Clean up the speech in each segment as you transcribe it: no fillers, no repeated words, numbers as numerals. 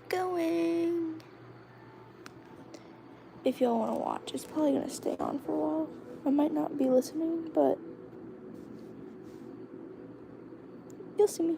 going. If y'all want to watch, it's probably going to stay on for a while. I might not be listening, but you'll see me.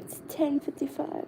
It's 10:55.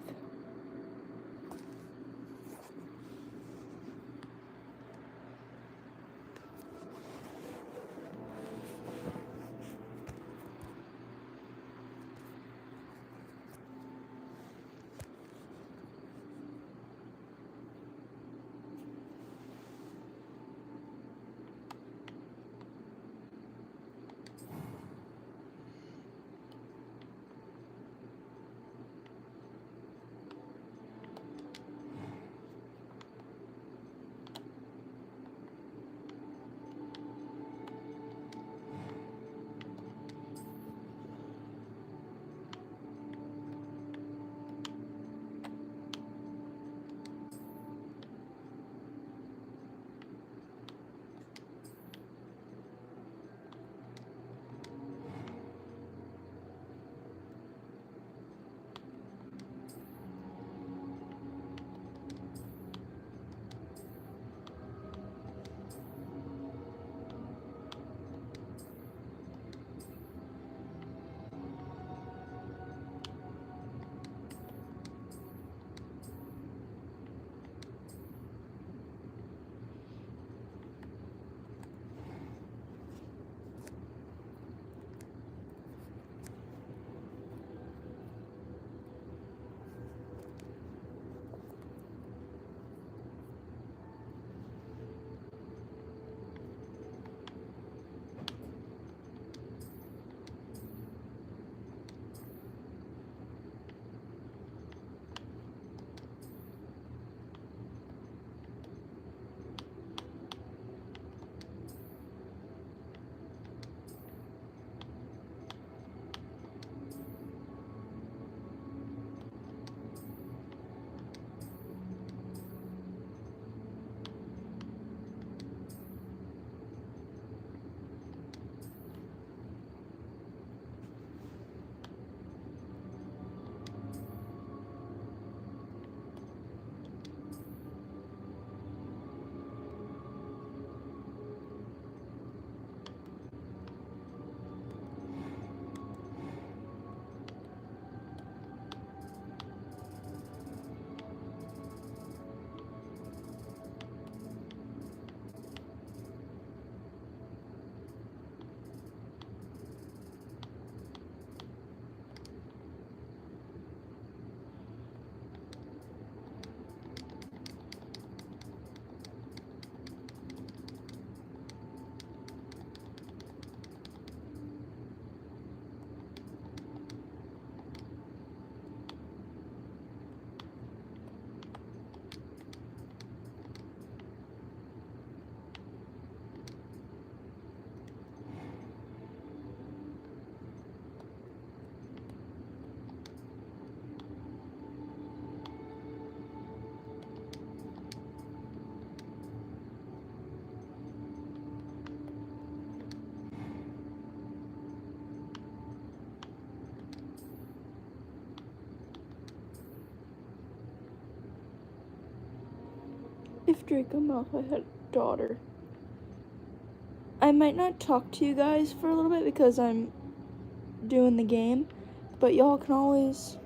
If Draco Malfoy had a daughter, I might not talk to you guys for a little bit because I'm doing the game, but y'all can always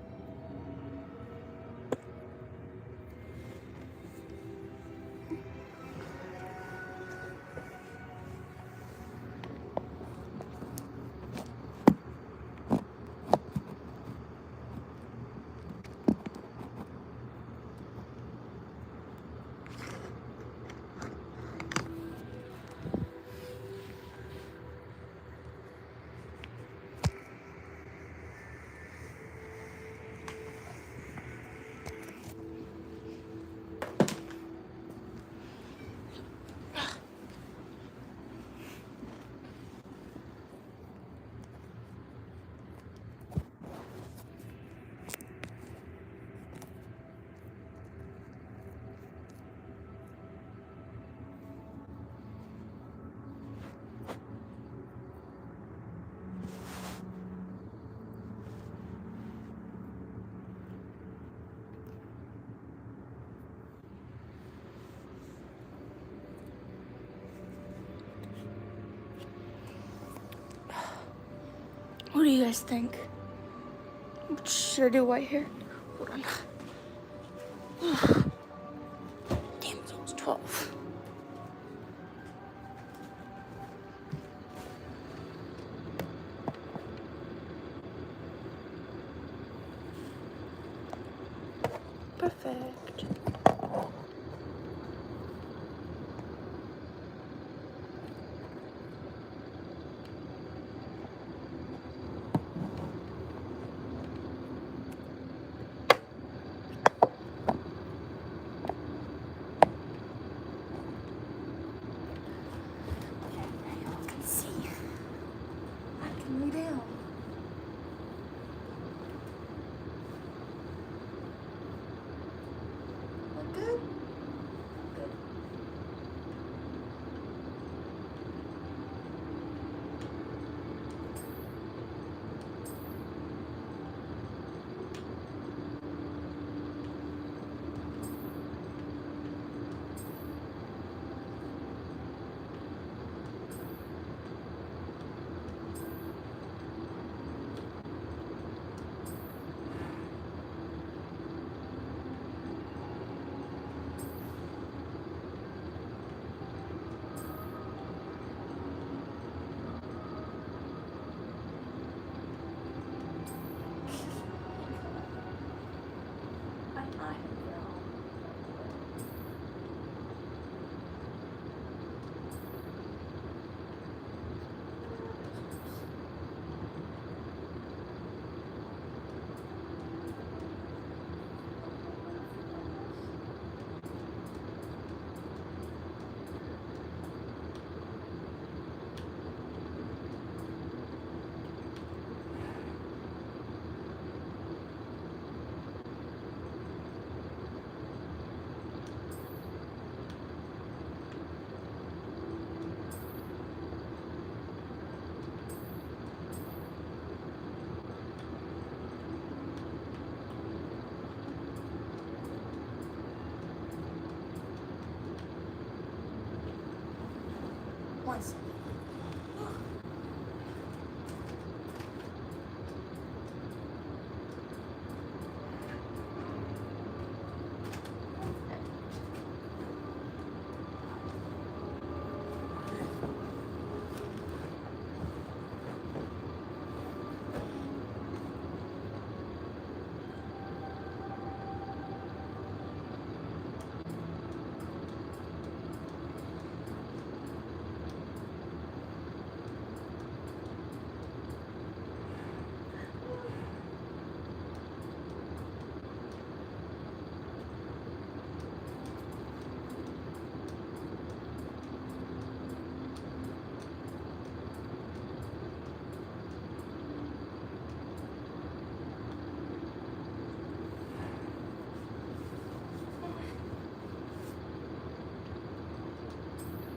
What do you guys think? Should I do white hair? Hold on. Damn, it's almost 12. Perfect. Down. Look good? Good. Once.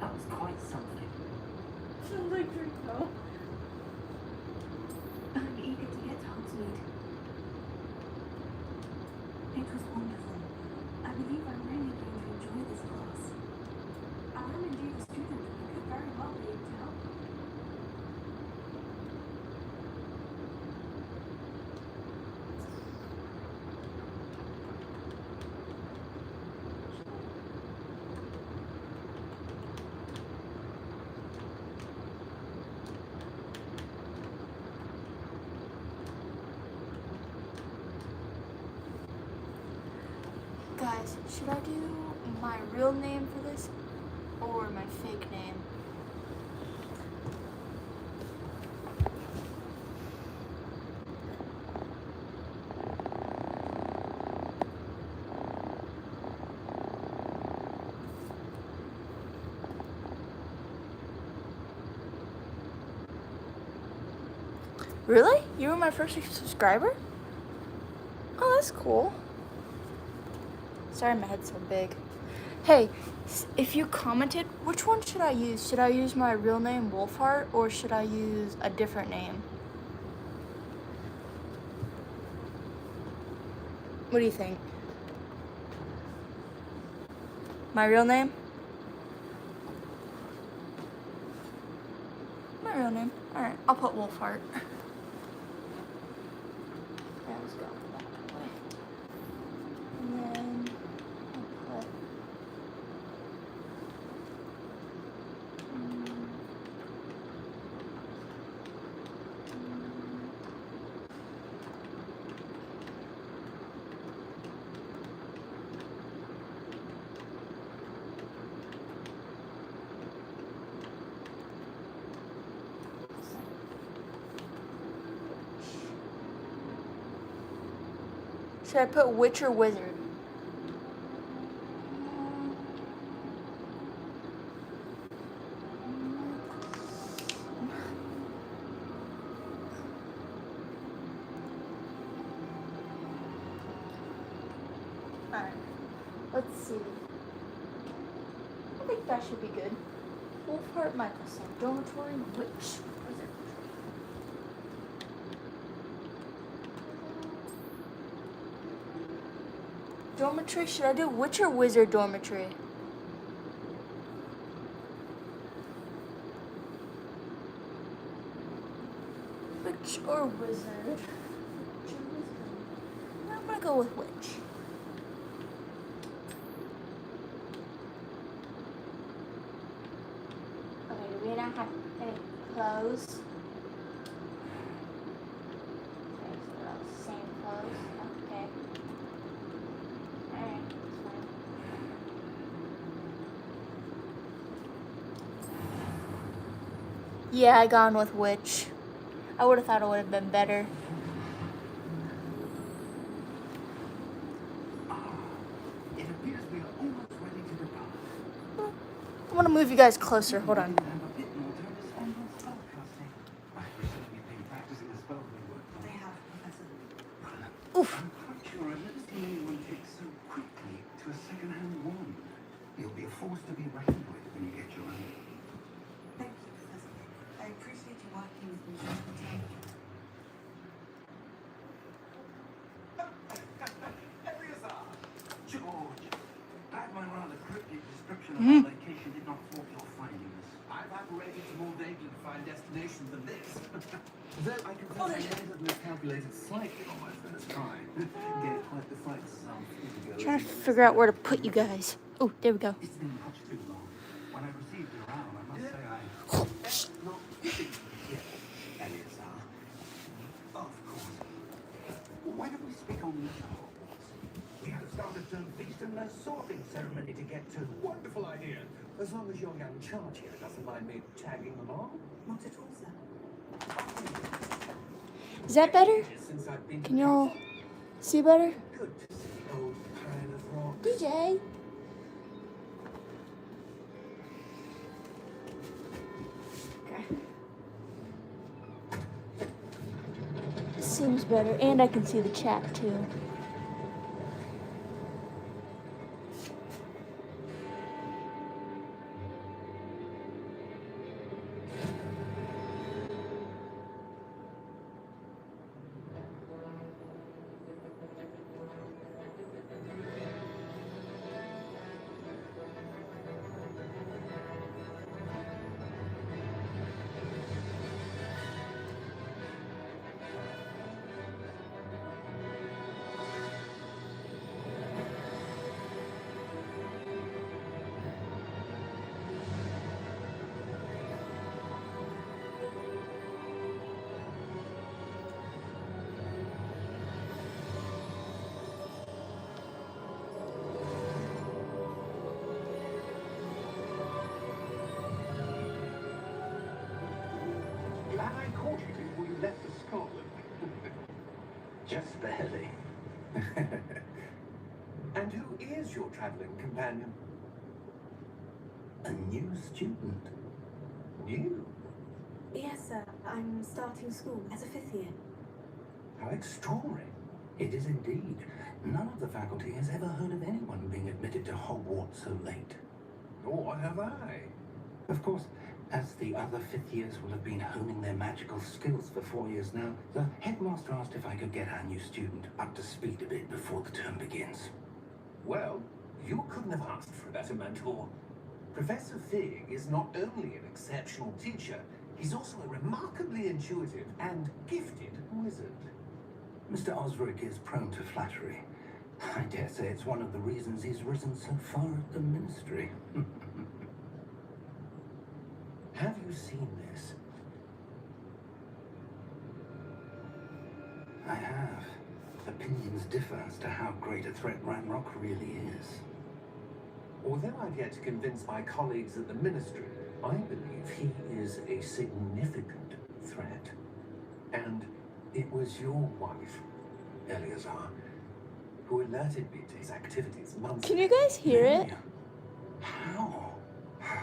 That was quite something. Sounds like Draco. I'm eager to get to Hogsmeade. It was wonderful. I believe I'm really going to enjoy this class. I am indeed a student and could very well be able to help. Guys, should I do my real name for this or my fake name? Really? You were my first subscriber? Oh, that's cool. Sorry, my head's so big. Hey, if you commented, which one should I use? Should I use my real name, Wolfhart, or should I use a different name? What do you think? My real name? My real name. Alright, I'll put Wolfhart. just go that way. And then I'll put should I put witch or wizard? Alright, let's see. I think that should be good. Wolfhart Mikaelson, dormitory witch. Wizard. Dormitory, should I do witch or wizard dormitory? Witch or wizard? I'm gonna go with witch. Okay, do we not have any clothes? Okay, so we're all the same clothes. Okay. Alright, that's fine. Yeah, I gone with witch. I would have thought it would have been better. It appears we are almost ready to depart. I want to move you guys closer. Hold on. Have a bit more to understand on spellcasting. I presume you've been practicing the spell we worked on. They have, Professor. Oof. I'm quite sure I've never seen anyone take so quickly to a second-hand wand. You'll be a force to be reckoned with when you get your own. Thank you, Professor. I appreciate you working with me all the time. George, glad my rather cryptic description of our location did not thwart your findings. I've operated to more vaguely defined destinations than this. Though I confess I may have miscalculated slightly on my first try. Gave quite the fight some years ago. Trying to figure out where to put you guys. Oh, there we go. It's been much too long. When I received your round, I must say I... Not Yes, Eleazar. Of course. Why don't we speak on the Hogwarts? We had a started term feast and a sorting ceremony to get to. wonderful idea. As long as your young charge here doesn't mind me tagging along. Not at all, sir. Is that better? Since I've been Can y'all see better? good to see old pile of rocks. DJ. Seems better, and I can see the chat too. Glad I caught you before you left for Scotland. Just barely. And who is your travelling companion? A new student. New? Yes, sir. I'm starting school as a 5th year. How extraordinary. It is indeed. None of the faculty has ever heard of anyone being admitted to Hogwarts so late. Nor have I. Of course, as the other fifth years will have been honing their magical skills for 4 years now, the headmaster asked if I could get our new student up to speed a bit before the term begins. Well, you couldn't have asked for a better mentor. Professor Fig is not only an exceptional teacher, he's also a remarkably intuitive and gifted wizard. Mr. Osric is prone to flattery. I dare say it's one of the reasons he's risen so far at the ministry. Have you seen this? I have. Opinions differ as to how great a threat Ranrock really is. Although I've yet to convince my colleagues at the ministry, I believe he is a significant threat. And it was your wife, Eleazar, who alerted me to his activities months Can you guys hear it? How?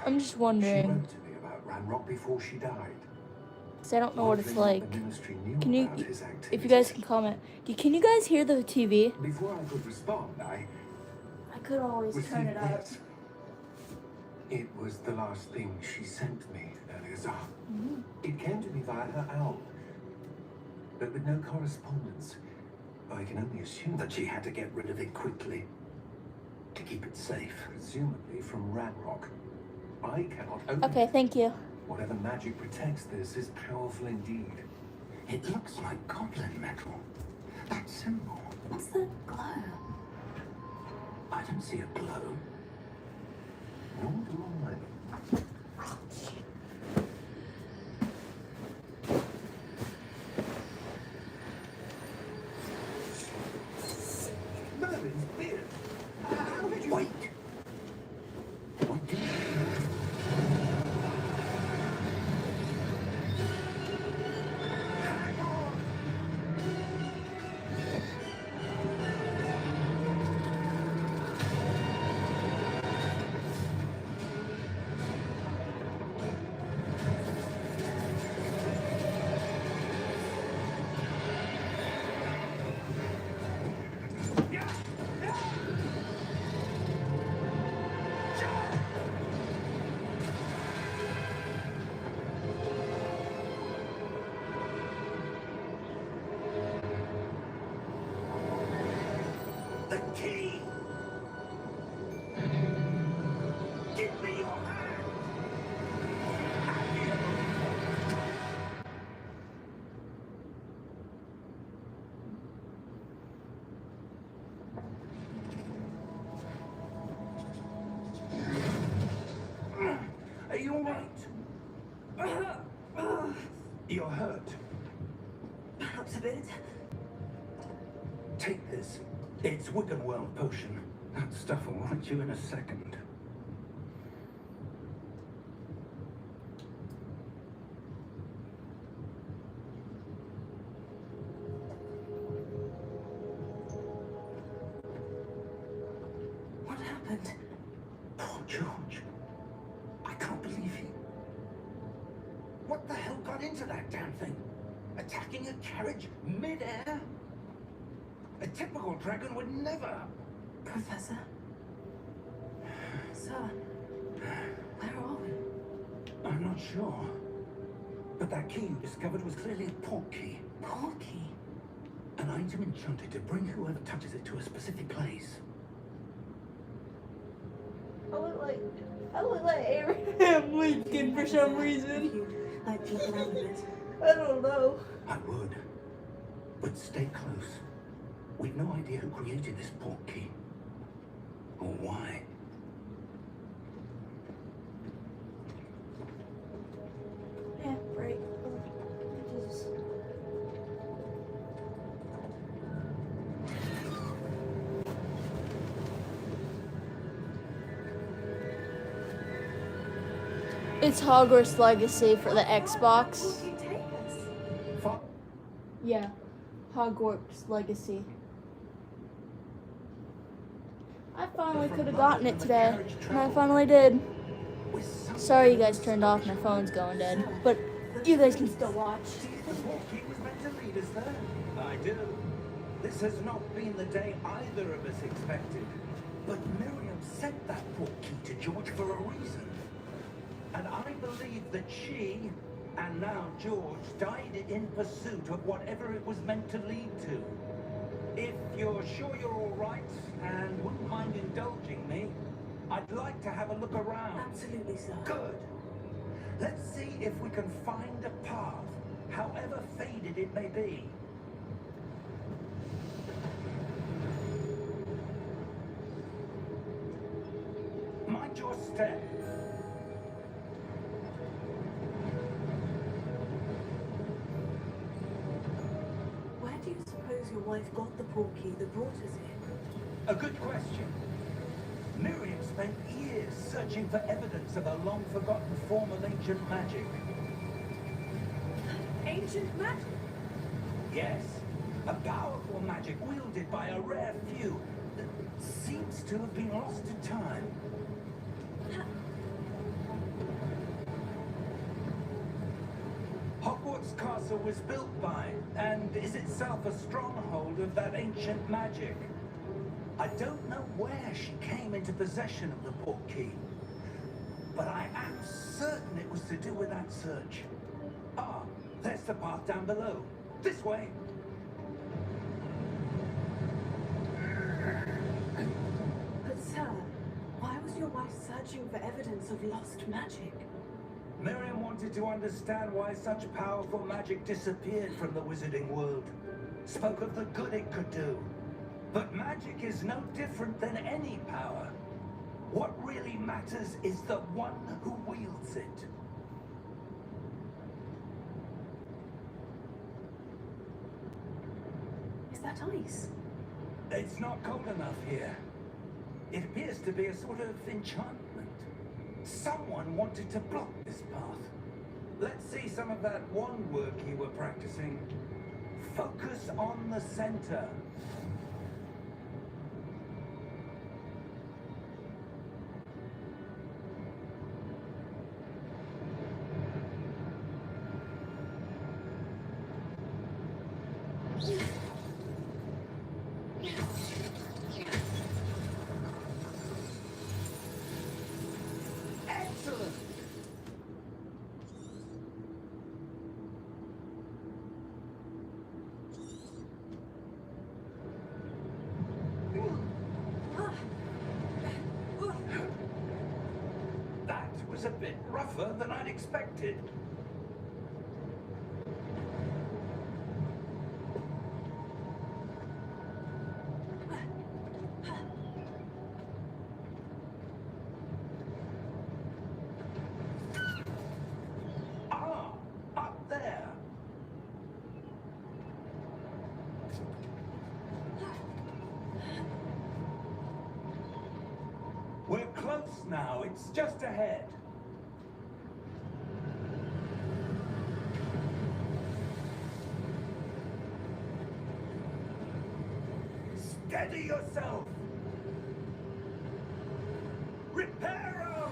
I'm just She wondering. wrote to me about Ranrock before she died. Because I don't know what it's Wondering like. the ministry knew Can you, about his activities. if you guys can comment. Can you guys hear the TV? Before I could respond, I could always received this. It was the last thing she sent me, Eleazar. It came to me via her owl, but with no correspondence. I can only assume That she had to get rid of it quickly to keep it safe. presumably from Ranrock. I cannot open Okay, it. thank you. Whatever magic protects this is powerful indeed. It looks like goblin metal. That symbol. What's the glow? I don't see a glow. Nor do I. Merlin's beard. How did you... Wait. What did the key? Give me your hand. Are you all right? You're hurt. Perhaps a bit. Take this. It's Wickenworld potion. That stuff will right you in a second. What happened? Poor George. I can't believe he... What the hell got into that damn thing? Attacking a carriage mid-air? A typical dragon would never. Professor? Sir? Where are we? I'm not sure. But that key you discovered was clearly a port key. Porky? An item enchanted to bring whoever touches it to a specific place. I look like Abraham Lincoln for some If reason. you like look around a bit. I don't know. I would. But stay close. We've no idea who created this port key. Or why. Yeah, right. Jesus. It's Hogwarts Legacy for the Xbox. Will you take us? Fuck. Yeah, Hogwarts Legacy. I finally could have gotten it today, and I finally did. Sorry you guys turned off, my phone's going dead, but you guys can still watch. The port key was meant to lead us there. I do. This has not been the day either of us expected. But Miriam sent that port key to George for a reason. And I believe that she, and now George, died in pursuit of whatever it was meant to lead to. If you're sure you're all right and wouldn't mind indulging me, I'd like to have a look around. Absolutely, sir. Good. Let's see if we can find a path, however faded it may be. step. Where do you suppose your wife got the portkey that brought us here? A good question. Miriam spent years searching for evidence of a long-forgotten form of ancient magic. Ancient magic? Yes, a powerful magic wielded by a rare few that seems to have been lost to time. Hogwarts Castle was built by, and is itself a stronghold of that ancient magic. I don't know where she came into possession of the portkey, but I am certain it was to do with that search. Ah, there's the path down below. This way. But sir, why was your wife searching for evidence of lost magic? Miriam wanted to understand why such powerful magic disappeared from the wizarding world. Spoke of the good it could do. But magic is no different than any power. What really matters is the one who wields it. Is that ice? It's not cold enough here. It appears to be a sort of enchantment. Someone wanted to block this path. Let's see some of that wand work you were practicing. Focus on the center. Excellent! That was a bit rougher than I'd expected. Ah, up there. We're close now. It's just ahead. Steady yourself. Reparo!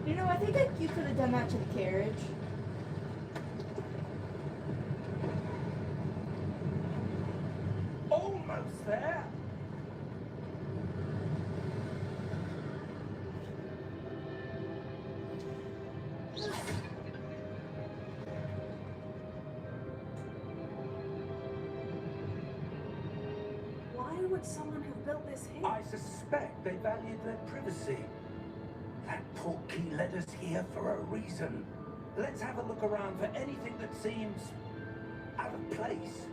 You know, I think you could have done that to the carriage. Almost there. Why would someone have built this here? I suspect they valued their privacy. That portkey led us here for a reason. Let's have a look around for anything that seems out of place.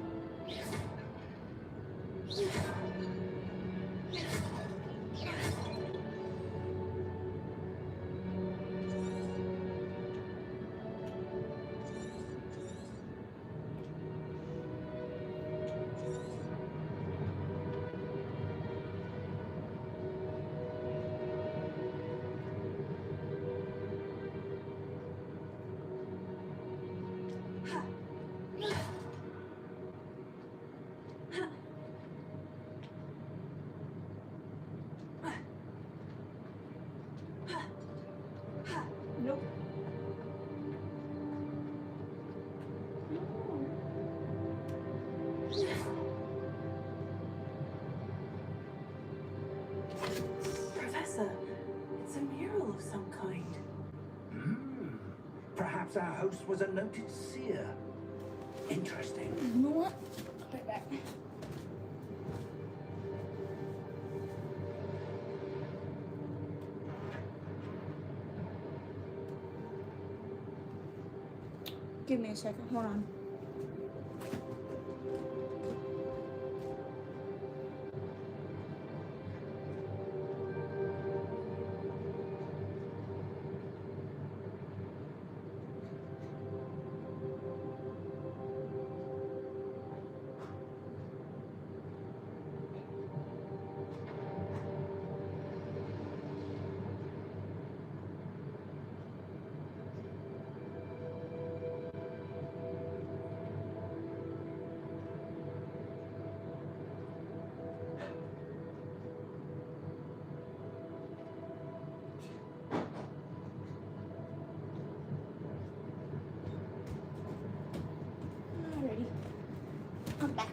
Nope. Professor, it's a mural of some kind. Perhaps our host was a noted seer. Interesting. You know what? Put it back. Give me a second. Hold on. Alrighty. I'm back.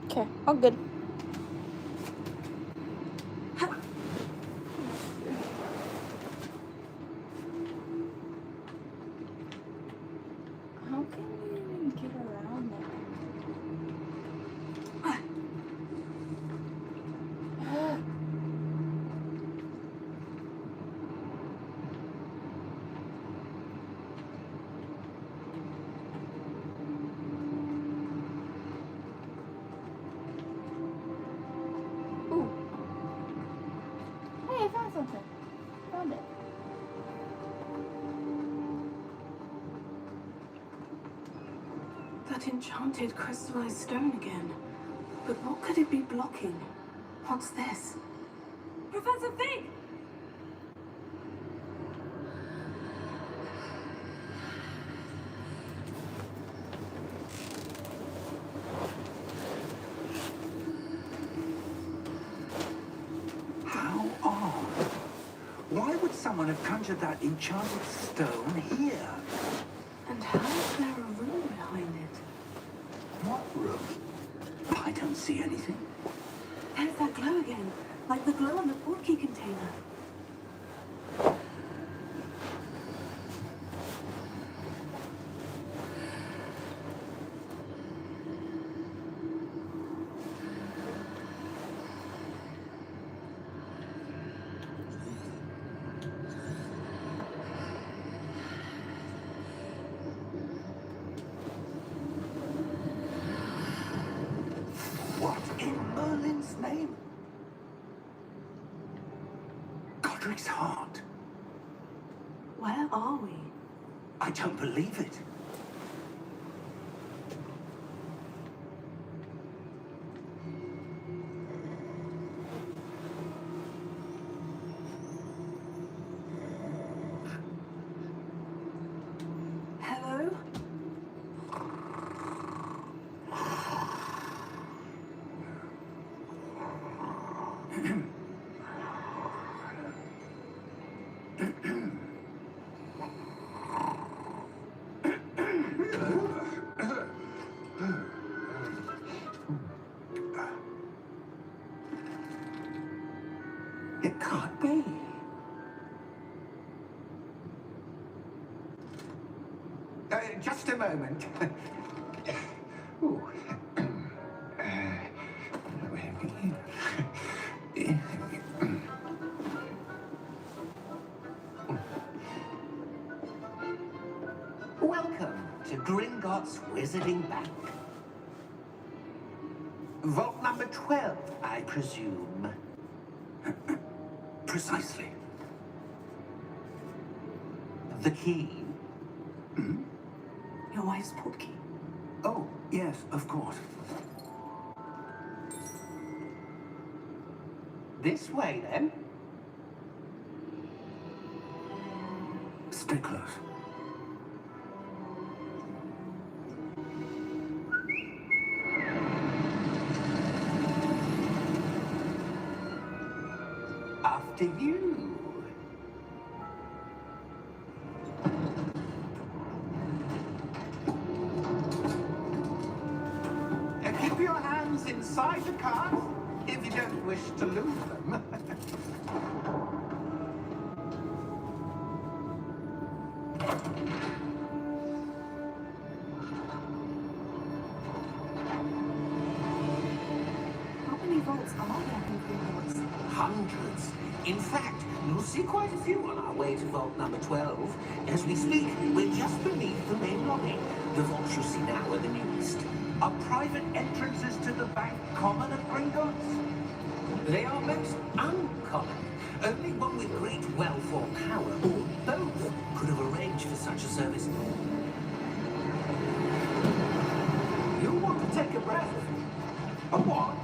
Okay, all good. How can we even get around that? Ooh. Hey, I found something. Found it. That enchanted crystallized stone again. But what could it be blocking? What's this? Professor Fig! How odd. Why would someone have conjured that enchanted stone here? And how is there a room behind it? What room? I don't see anything. There's that glow again, like the glow on the portkey container. What in Merlin's name? Godric's heart. Where are we? I don't believe it. Hello? It can't be. Just a moment. Ooh. Welcome to Gringotts Wizard. Vault number 12, I presume. Precisely. The key. Your wife's portkey. Oh, yes, of course. This way, then. Stay close. After you. Keep your hands inside the cart if you don't wish to lose them. How many vaults are there in Greenwoods? Hundreds. In fact, you'll see quite a few on our way to vault number 12. As we speak, we're just beneath the main lobby. The vaults you see now are the newest. Are private entrances to the bank common at Gringotts? They are most uncommon. Only one with great wealth or power, or both, could have arranged for such a service. You'll want to take a breath. A what?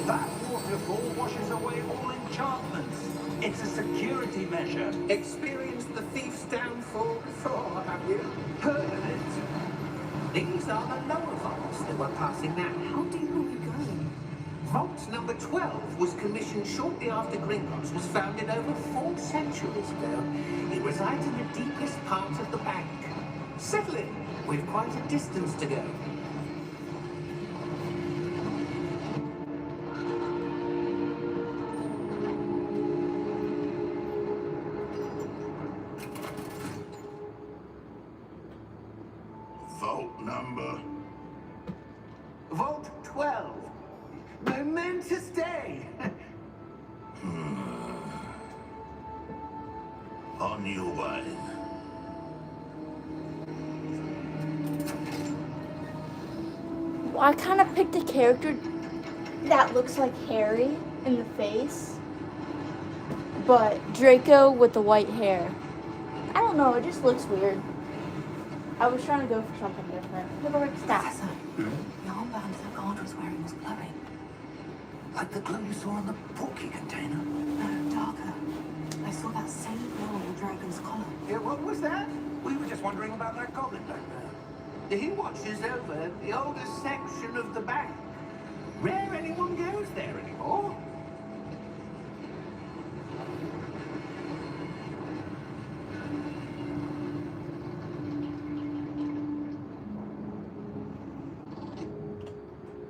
That waterfall washes away all enchantments. It's a security measure. Experienced the thief's downfall before, have you? Heard of it? These are the lower vaults that we're passing now. How deep are we going? Vault number 12 was commissioned shortly after Gringotts was founded over 4 centuries ago. It resides in the deepest part of the bank. Settle in. We've quite a distance to go. Vault number. Vault 12. Momentous day. On your way. Well, I kind of picked a character that looks like Harry in the face, but Draco with the white hair. I don't know, it just looks weird. I was trying to go for something different. Never stop. Professor, the armband that guard was wearing was glowing. Like the glow you saw on the portkey container. No, darker. I saw that same glow on the dragon's collar. Yeah, what was that? We were just wondering about that goblin back there. He watches over the oldest section of the bank. Rare anyone goes there anymore.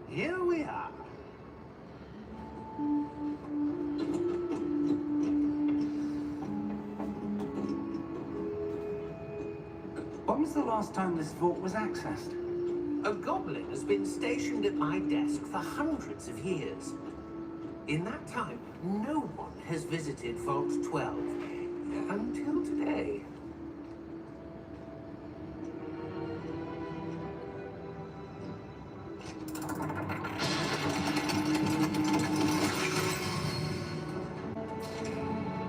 Here we are. When was the last time this vault was accessed? A goblin has been stationed at my desk for hundreds of years. In that time, no one has visited Vault 12 until today.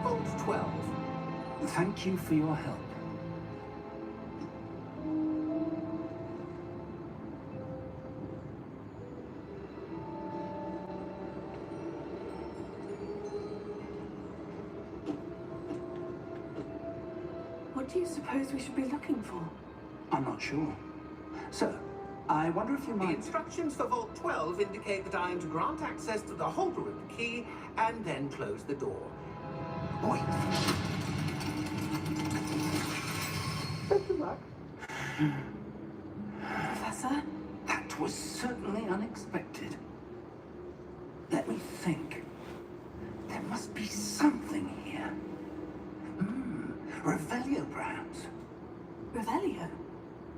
Vault 12. Thank you for your help. What do you suppose we should be looking for? I'm not sure. Sir, I wonder if you The might... instructions for Vault 12 indicate that I am to grant access to the holder of the key and then close the door. Wait. Best of luck. Professor? That was certainly unexpected. Let me think. There must be something here. Revelio, perhaps. Revelio?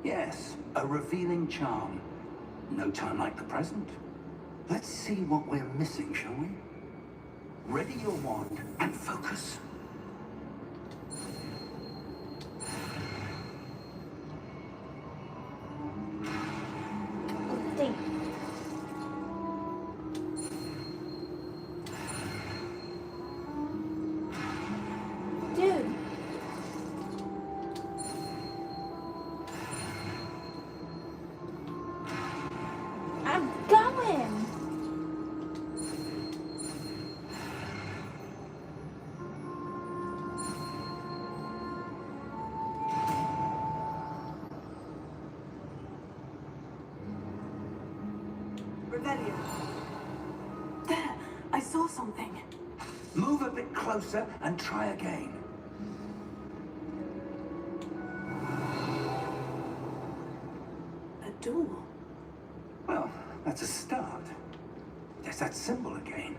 Yes, a revealing charm. No time like the present. Let's see what we're missing, shall we? Ready your wand and focus. Revelio. There! I saw something. Move a bit closer and try again. A door. Well, that's a start. There's that symbol again.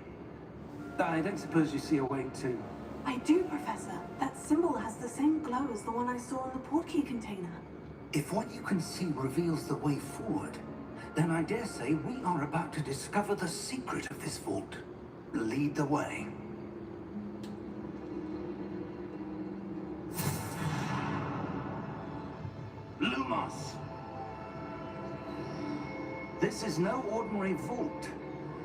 I don't suppose you see a way to... I do, Professor. That symbol has the same glow as the one I saw in the portkey container. If what you can see reveals the way forward, then I dare say we are about to discover the secret of this vault. Lead the way. Lumos! This is no ordinary vault.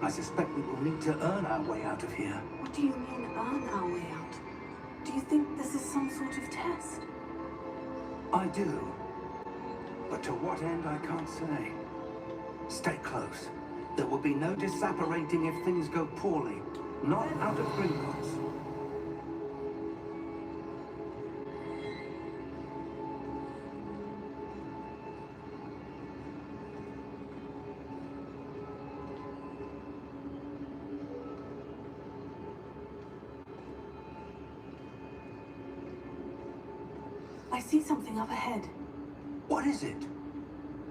I suspect we will need to earn our way out of here. What do you mean, earn our way out? Do you think this is some sort of test? I do. But to what end, I can't say. Stay close. There will be no disapparating if things go poorly. Not out of Gringotts. I see something up ahead. What is it?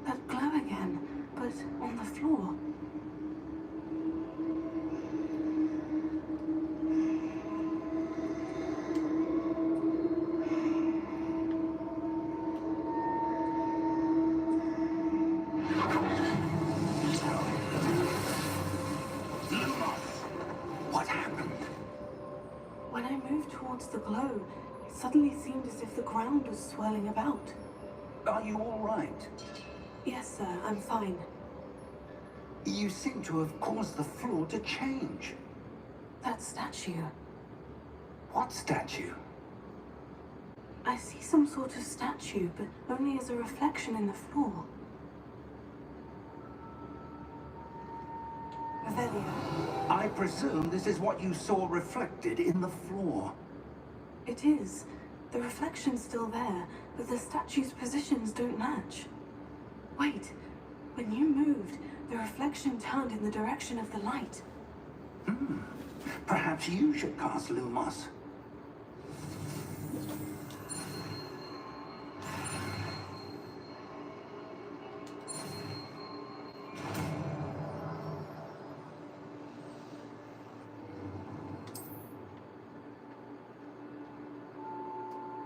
That glow again, but on the floor. What happened? When I moved towards the glow, it suddenly seemed as if the ground was swirling about. Are you all right? Yes, sir, I'm fine. You seem to have caused the floor to change. That statue. What statue? I see some sort of statue, but only as a reflection in the floor. Revelio. I presume this is what you saw reflected in the floor. It is. The reflection's still there, but the statue's positions don't match. Wait. When you moved, the reflection turned in the direction of the light. Perhaps you should cast Lumos.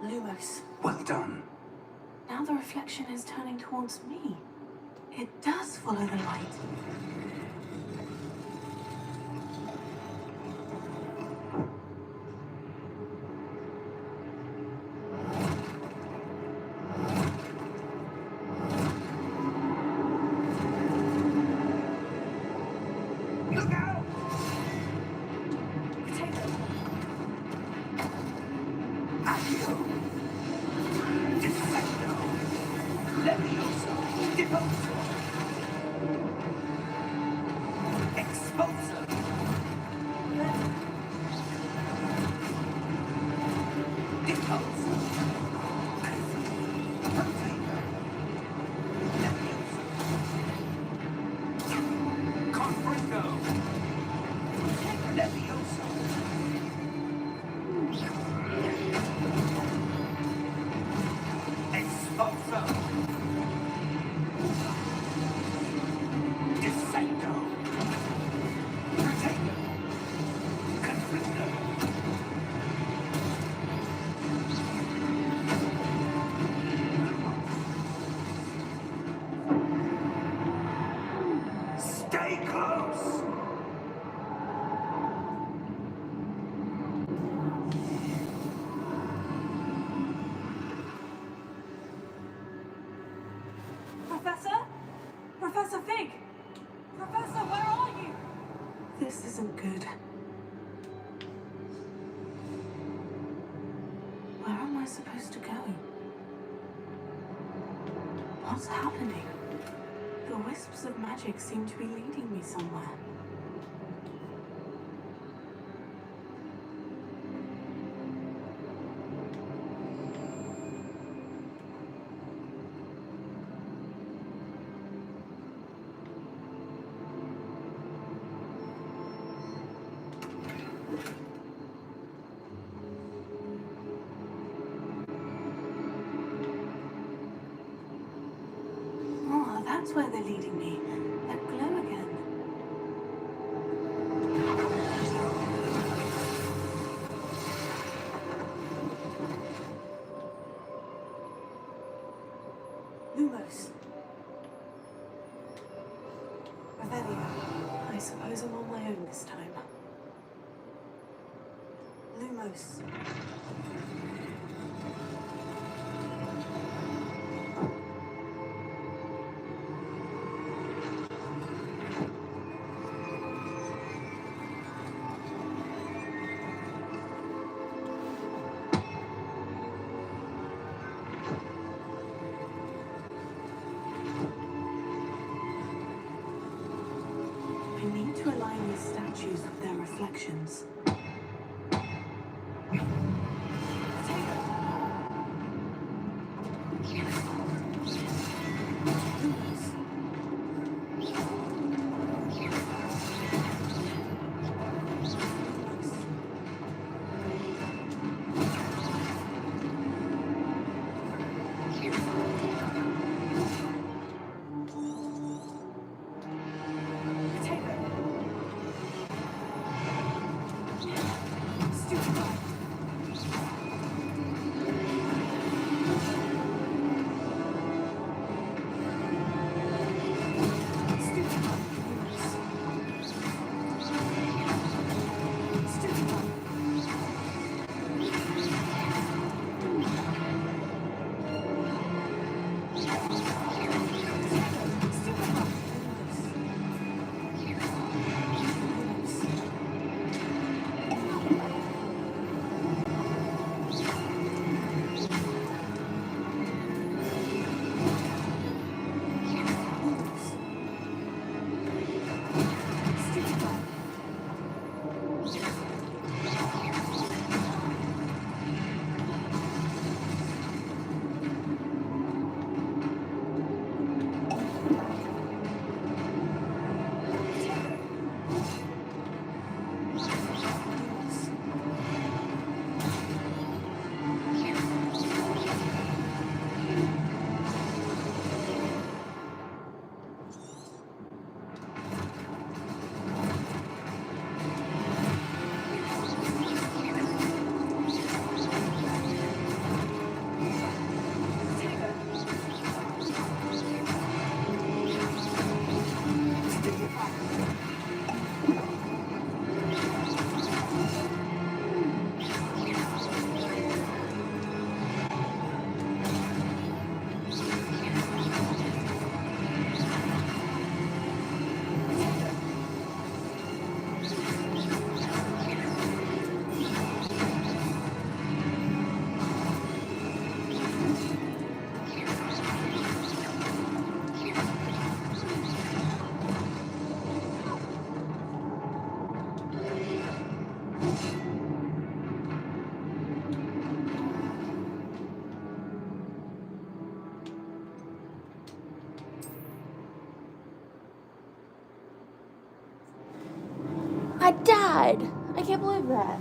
Lumos. Well done. Now the reflection is turning towards me. It does follow the light. Look out! Potato. Accio! Defecto! Levioso! Deposo! Exposo! Deposo! Potato! Levioso! Confringo! Levioso! Exposo! Defecto! Potato! Confringo! Stay close! Professor? Professor Fig! Professor, where are you? This isn't good. Where am I supposed to go? What's happening? The wisps of magic seem to be leading me somewhere. that's where they're leading me. That glow again. Lumos. Revelio. I suppose I'm on my own this time. Lumos. I need to align these statues with their reflections. I died. I can't believe that.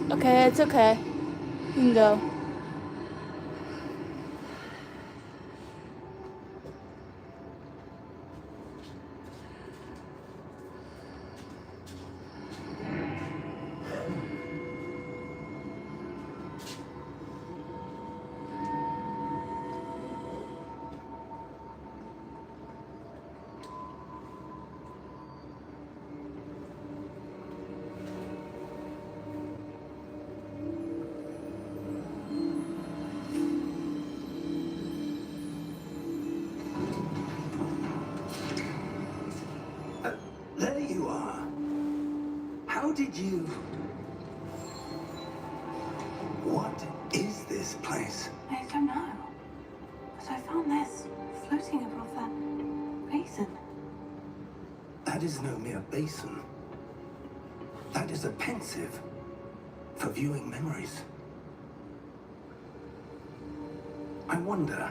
Okay, it's okay. You can go. There you are. How did you... What is this place? I don't know. But I found this floating above that basin. That is no mere basin. That is a pensive for viewing memories. I wonder...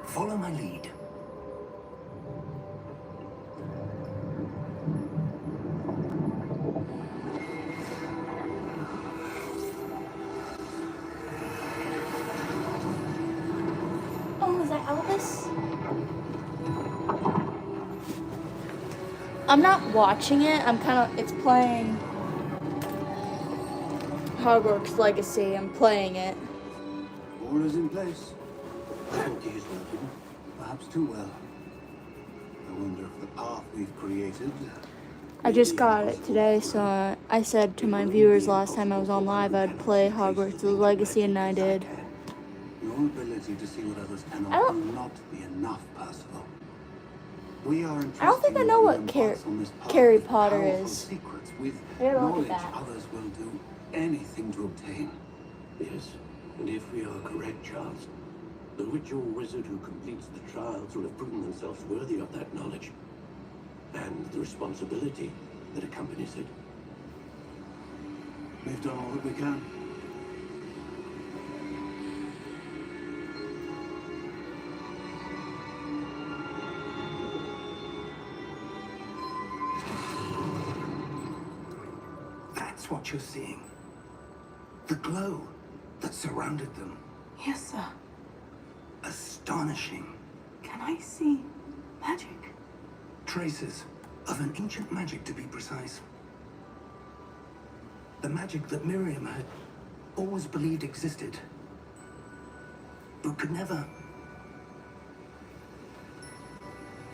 Follow my lead. Oh, is that Elvis? I'm not watching it. It's playing Hogwarts Legacy. I'm playing it. All is in place. He is working, perhaps too well. I wonder if the path we've created... I just got it today, so I said to my viewers last time I was on live I'd play Hogwarts Legacy, and I did. Your ability to see what others I cannot don't- will not be enough, Percival. We are I don't think I know what Harry Potter is. Secrets with I gotta look at knowledge that. others will do anything to obtain. Yes, and if we are correct, Charles, the ritual wizard who completes the trials will have proven themselves worthy of that knowledge and the responsibility that accompanies it. We've done all that we can. That's what you're seeing. The glow that surrounded them. Yes, sir. Astonishing. Can I see magic? Traces of an ancient magic, to be precise. The magic that Miriam had always believed existed, but could never.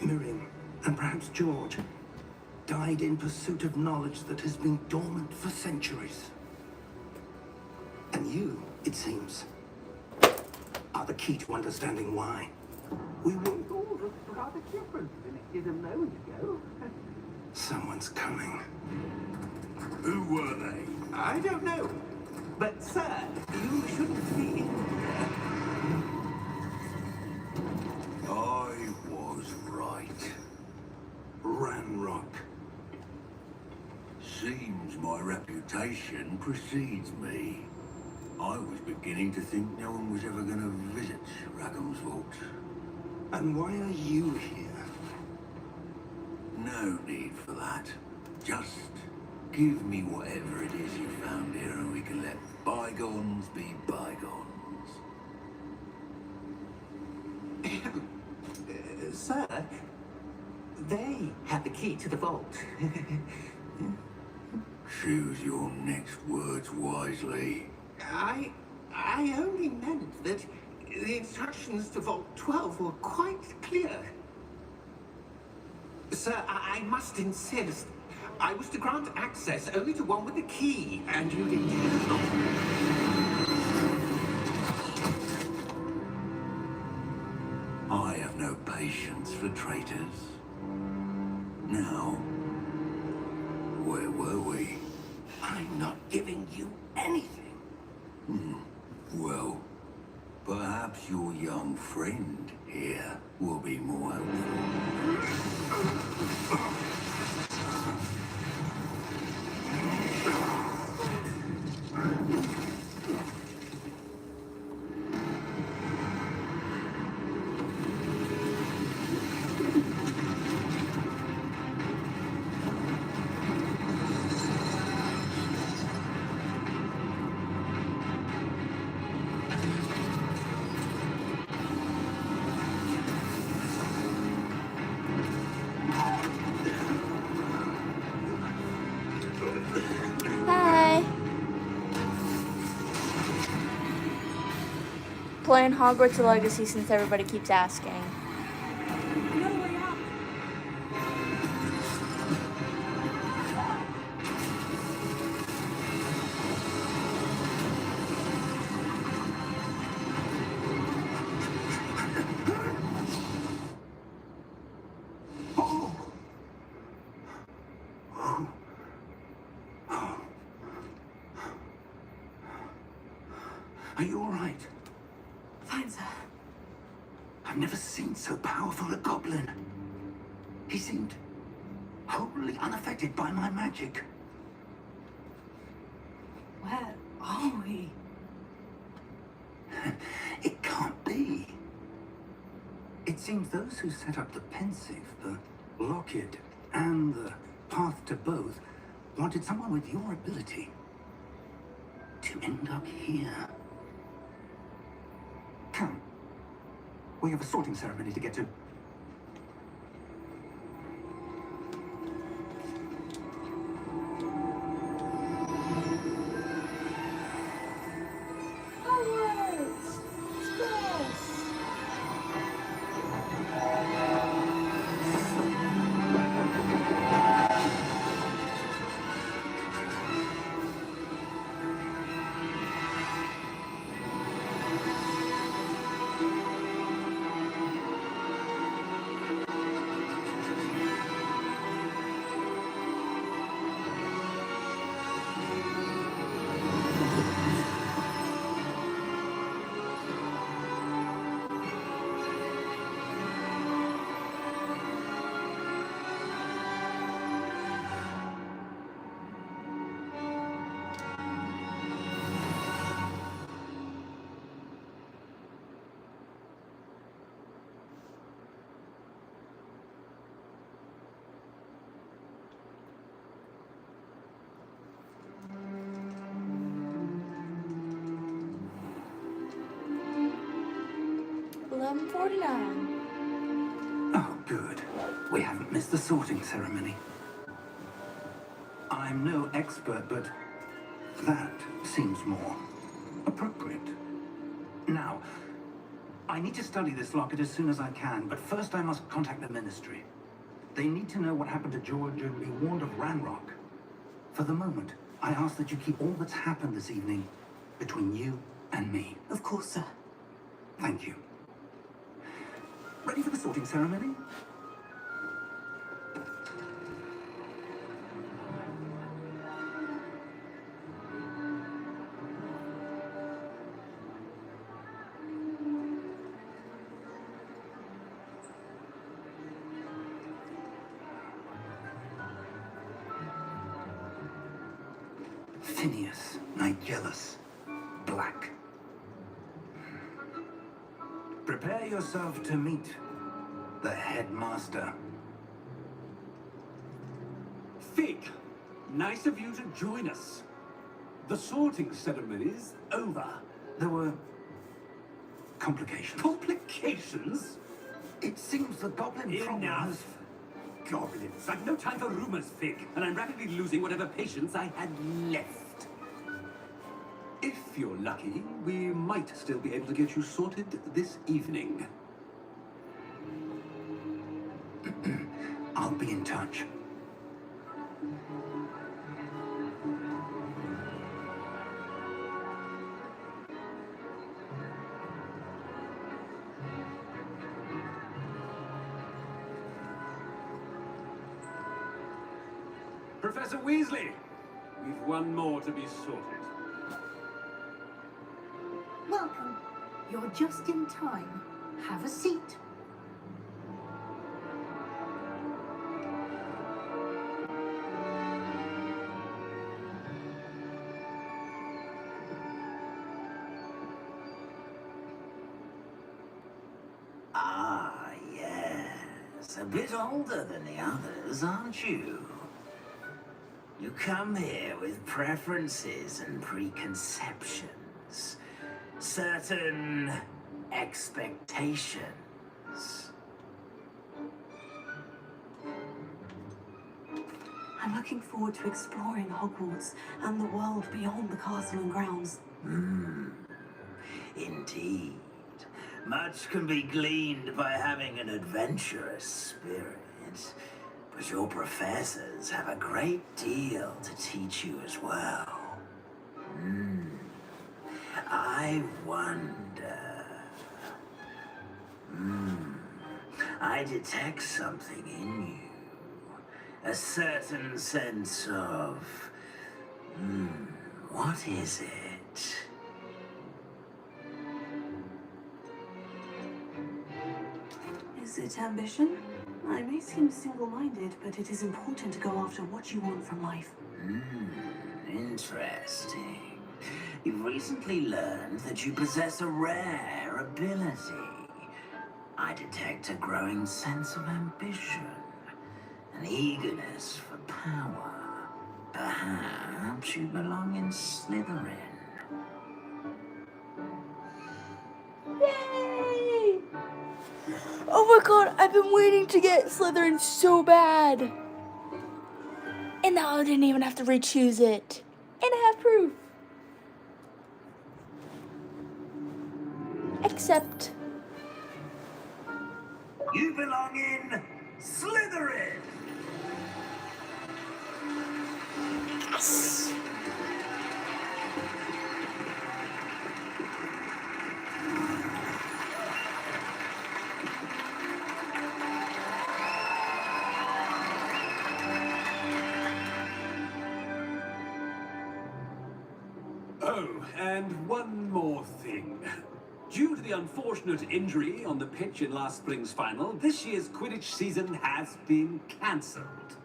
Miriam, and perhaps George, died in pursuit of knowledge that has been dormant for centuries. And you, it seems, are the key to understanding why. We will... Rather different than it did a moment ago. Someone's coming. Who were they? I don't know. But, sir, you shouldn't be. I was right. Ranrock. Seems my reputation precedes me. I was beginning to think no one was ever going to visit Rackham's vault. And why are you here? No need for that. Just give me whatever it is you found here and we can let bygones be bygones. Sir, they have the key to the vault. Choose your next words wisely. I only meant that the instructions to Vault 12 were quite clear. Sir, I must insist. I was to grant access only to one with the key, and you did not. I have no patience for traitors. Now, where were we? I'm not giving you anything. Well, perhaps your young friend here will be more helpful. playing Hogwarts Legacy since everybody keeps asking. Another way out. Are you all right? Fine, sir. I've never seen so powerful a goblin. He seemed wholly unaffected by my magic. Where are we? It can't be. It seems those who set up the pensive, the locket, and the path to both wanted someone with your ability to end up here. Come. We have a sorting ceremony to get to. Hogwarts! Express! $11.49. Oh, good. We haven't missed the sorting ceremony. I'm no expert, but that seems more appropriate. Now, I need to study this locket as soon as I can, but first I must contact the Ministry. They need to know what happened to George and be warned of Ranrock. For the moment, I ask that you keep all that's happened this evening between you and me. Of course, sir. Thank you. Ready for the sorting ceremony? Phineas Nigellus Black. Prepare yourself to meet the headmaster. Fig, nice of you to join us. The sorting ceremony's over. There were complications. Complications? It seems the goblin problem has... Enough. Goblins. I've no time for rumors, Fig, and I'm rapidly losing whatever patience I had left. If you're lucky, we might still be able to get you sorted this evening. I'll be in touch. Professor Weasley, we've one more to be sorted. Welcome. You're just in time. Have a seat. Ah, yes. A bit older than the others, aren't you? You come here with preferences and preconceptions. Certain expectations. I'm looking forward to exploring Hogwarts and the world beyond the castle and grounds. Indeed. Much can be gleaned by having an adventurous spirit, but your professors have a great deal to teach you as well. I wonder... I detect something in you. A certain sense of... what is it? Is it ambition? I may seem single-minded, but it is important to go after what you want from life. Interesting. You've recently learned that you possess a rare ability. I detect a growing sense of ambition, an eagerness for power. Perhaps you belong in Slytherin. Yay! Oh my god, I've been waiting to get Slytherin so bad. And now I didn't even have to re-choose it. And I have proof. Except... You belong in Slytherin! Yes! Oh, and one more thing. Due to the unfortunate injury on the pitch in last spring's final, this year's Quidditch season has been cancelled.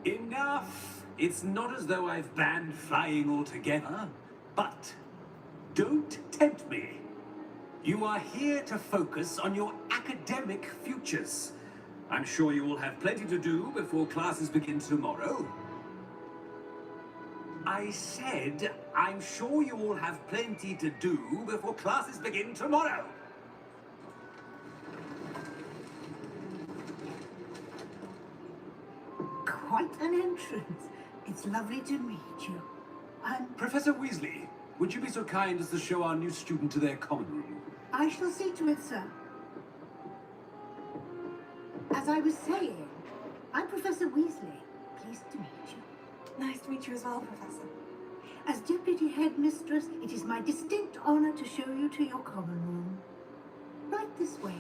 Enough! It's not as though I've banned flying altogether, but don't tempt me. You are here to focus on your academic futures. I'm sure you will have plenty to do before classes begin tomorrow. I said, I'm sure you all have plenty to do before classes begin tomorrow. Quite an entrance. It's lovely to meet you. Professor Weasley, would you be so kind as to show our new student to their common room? I shall see to it, sir. As I was saying, I'm Professor Weasley. Pleased to meet you. Nice to meet you as well, Professor. As Deputy Headmistress, it is my distinct honor to show you to your common room. Right this way.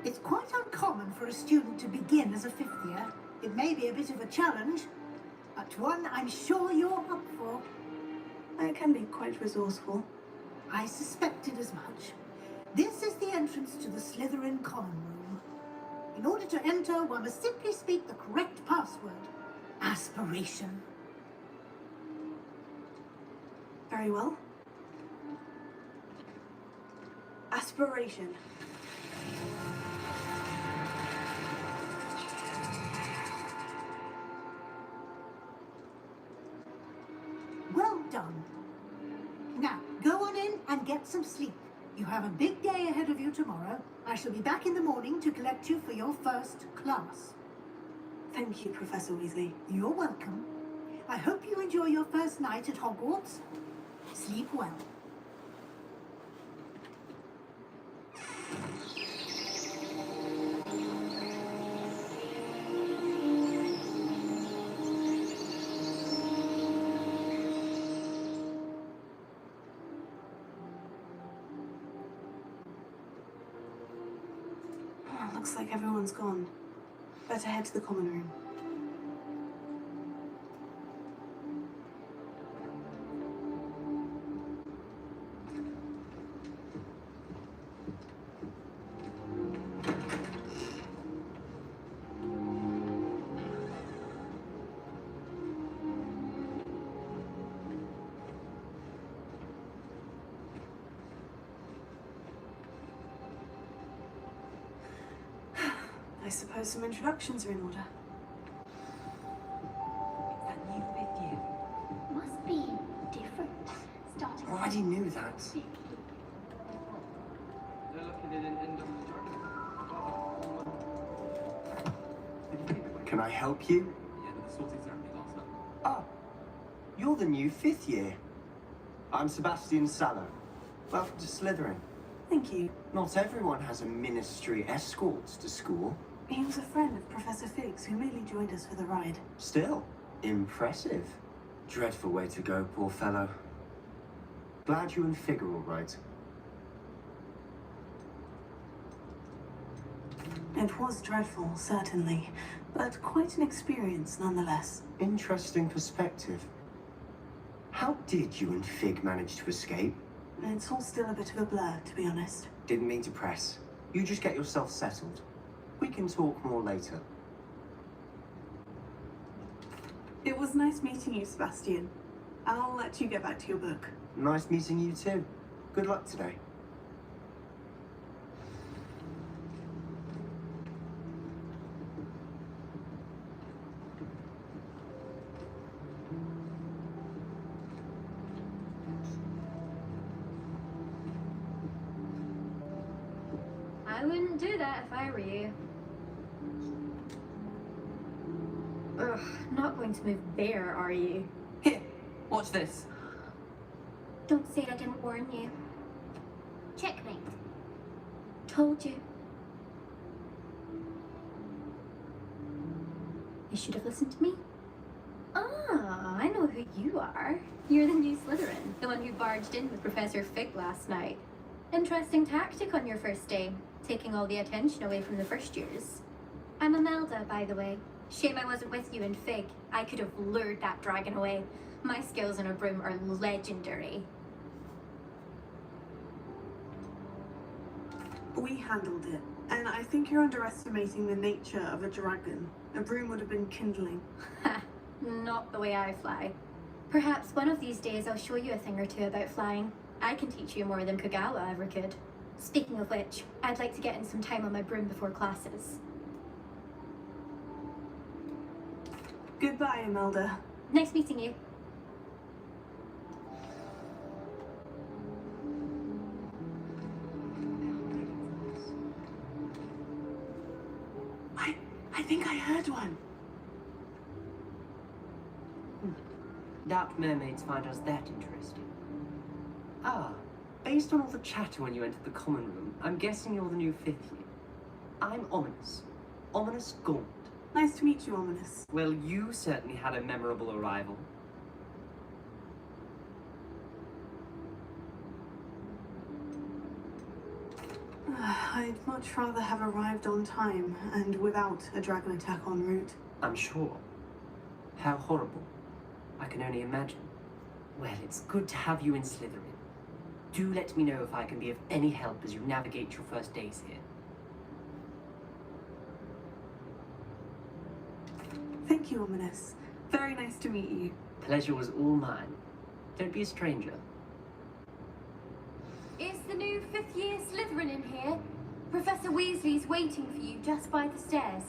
It's quite uncommon for a student to begin as a fifth year. It may be a bit of a challenge, but one I'm sure you're up for. I can be quite resourceful. I suspected as much. This is the entrance to the Slytherin common room. In order to enter, one must simply speak the correct password. Aspiration. Very well. Aspiration. Well done. Now, go on in and get some sleep. You have a big day ahead of you tomorrow. I shall be back in the morning to collect you for your first class. Thank you, Professor Weasley. You're welcome. I hope you enjoy your first night at Hogwarts. Sleep well. Looks like everyone's gone. Better head to the common room. I suppose some introductions are in order. Is that new with you? Must be different. Starting. I already knew that. Can I help you? The end of the sorting ceremony last night. Ah, you're the new 5th year. I'm Sebastian Sallow. Welcome to Slytherin. Thank you. Not everyone has a ministry escort to school. He was a friend of Professor Figgs who merely joined us for the ride. Still, impressive. Dreadful way to go, poor fellow. Glad you and Fig are all right. It was dreadful, certainly, but quite an experience nonetheless. Interesting perspective. How did you and Fig manage to escape? It's all still a bit of a blur, to be honest. Didn't mean to press. You just get yourself settled. We can talk more later. It was nice meeting you, Sebastian. I'll let you get back to your book. Nice meeting you too. Good luck today. I wouldn't do that if I were you. Ugh, not going to move there, are you? Here, watch this. Don't say I didn't warn you. Checkmate. Told you. You should have listened to me. Ah, I know who you are. You're the new Slytherin, the one who barged in with Professor Fig last night. Interesting tactic on your first day, taking all the attention away from the first years. I'm Imelda, by the way. Shame I wasn't with you in Fig. I could have lured that dragon away. My skills on a broom are legendary. We handled it, and I think you're underestimating the nature of a dragon. A broom would have been kindling. Ha! Not the way I fly. Perhaps one of these days I'll show you a thing or two about flying. I can teach you more than Kagawa ever could. Speaking of which, I'd like to get in some time on my broom before classes. Goodbye, Imelda. Nice meeting you. I think I heard one. Doubt mermaids find us that interesting. Ah, based on all the chatter when you entered the common room, I'm guessing you're the new 5th year. I'm Ominous. Ominous Gaunt. Nice to meet you, Ominous. Well, you certainly had a memorable arrival. I'd much rather have arrived on time and without a dragon attack en route. I'm sure. How horrible. I can only imagine. Well, it's good to have you in Slytherin. Do let me know if I can be of any help as you navigate your first days here. Thank you, Ominous. Very nice to meet you. Pleasure was all mine. Don't be a stranger. Is the new 5th year Slytherin in here? Professor Weasley's waiting for you just by the stairs.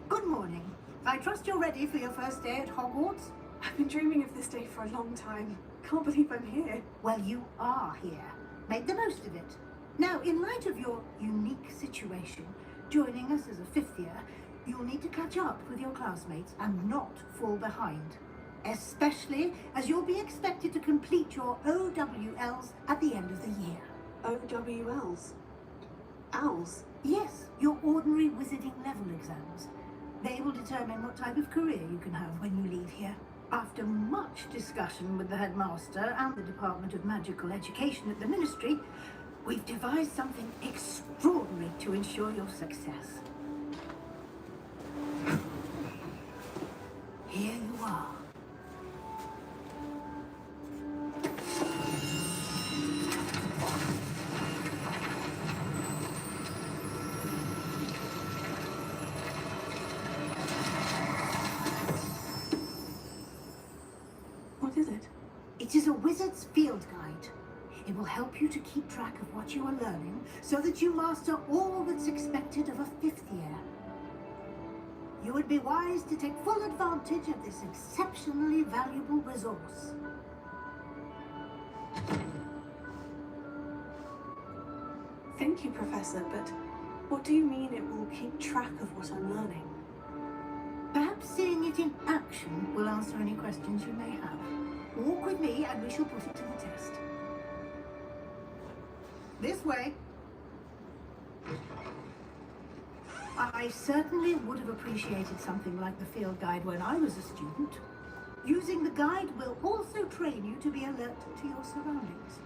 Good morning. I trust you're ready for your first day at Hogwarts? I've been dreaming of this day for a long time. Can't believe I'm here. Well, you are here. Make the most of it. Now, in light of your unique situation, joining us as a 5th year, you'll need to catch up with your classmates and not fall behind. Especially as you'll be expected to complete your OWLs at the end of the year. OWLs? Owls? Yes, your ordinary wizarding level exams. They will determine what type of career you can have when you leave here. After much discussion with the headmaster and the Department of Magical Education at the Ministry, we've devised something extraordinary to ensure your success. Here you are. Hogwarts Field Guide. It will help you to keep track of what you are learning so that you master all that's expected of a 5th year. You would be wise to take full advantage of this exceptionally valuable resource. Thank you, Professor, but what do you mean it will keep track of what I'm learning? Perhaps seeing it in action will answer any questions you may have. Walk with me and we shall put it to the test. This way. I certainly would have appreciated something like the field guide when I was a student. Using the guide will also train you to be alert to your surroundings.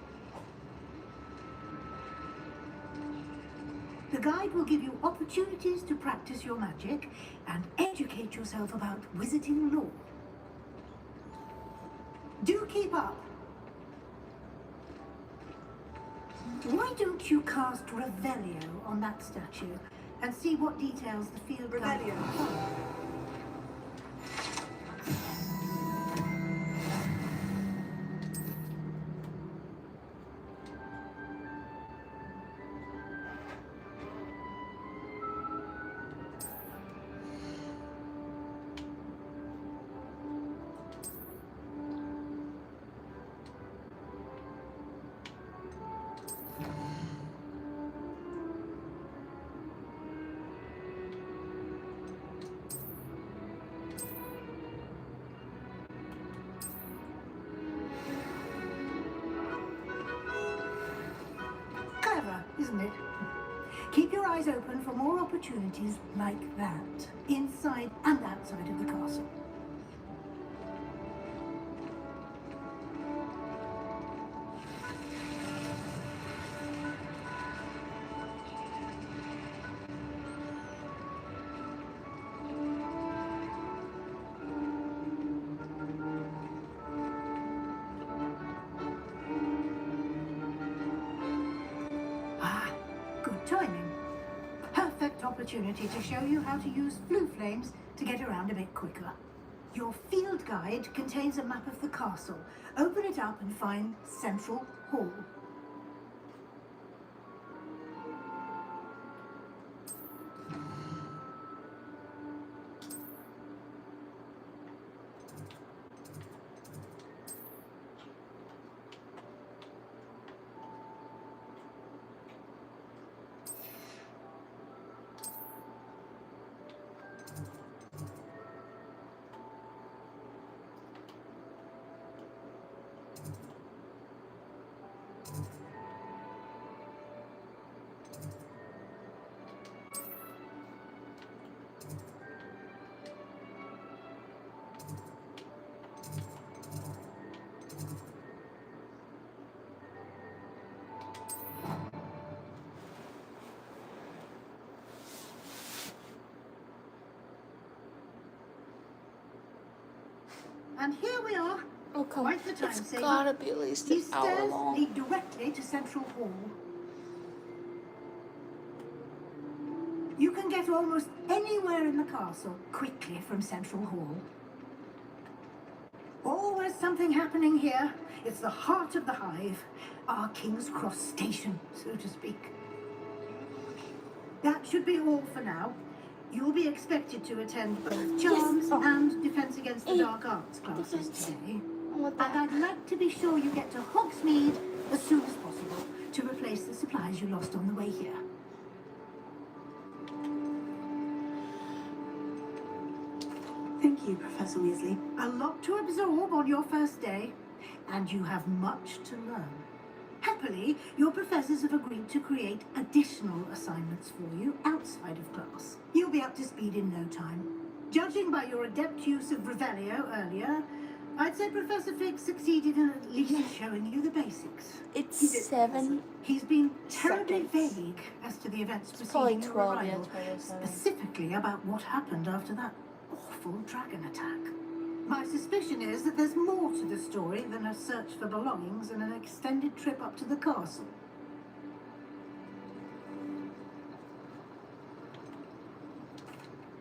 The guide will give you opportunities to practice your magic and educate yourself about wizarding lore. Do keep up. Why don't you cast Revelio on that statue and see what details the field guide will. Clever, isn't it? Keep your eyes open for more opportunities like that, inside and outside of the castle. Good timing. Perfect opportunity to show you how to use blue flames to get around a bit quicker. Your field guide contains a map of the castle. Open it up and find Central Hall. And here we are. Oh, come Quite the time It's saver. gotta be at least an These hour stairs long. lead directly to Central Hall. You can get almost anywhere in the castle quickly from Central Hall. Always something happening here. It's the heart of the hive, our King's Cross station, so to speak. That should be all for now. You'll be expected to attend both Charms and Defense Against the Dark Arts classes today. And I'd like to be sure you get to Hogsmeade as soon as possible to replace the supplies you lost on the way here. Thank you, Professor Weasley. A lot to absorb on your first day, and you have much to learn. Happily, your professors have agreed to create additional assignments for you outside of class. You'll be up to speed in no time. Judging by your adept use of Revelio earlier, I'd say Professor Fig succeeded in at least showing you the basics. It's He did, 7 He's been terribly seconds. vague as to the events It's probably preceding your 12 arrival, minutes, right, or 7. specifically about what happened after that awful dragon attack. My suspicion is that there's more to the story than a search for belongings and an extended trip up to the castle.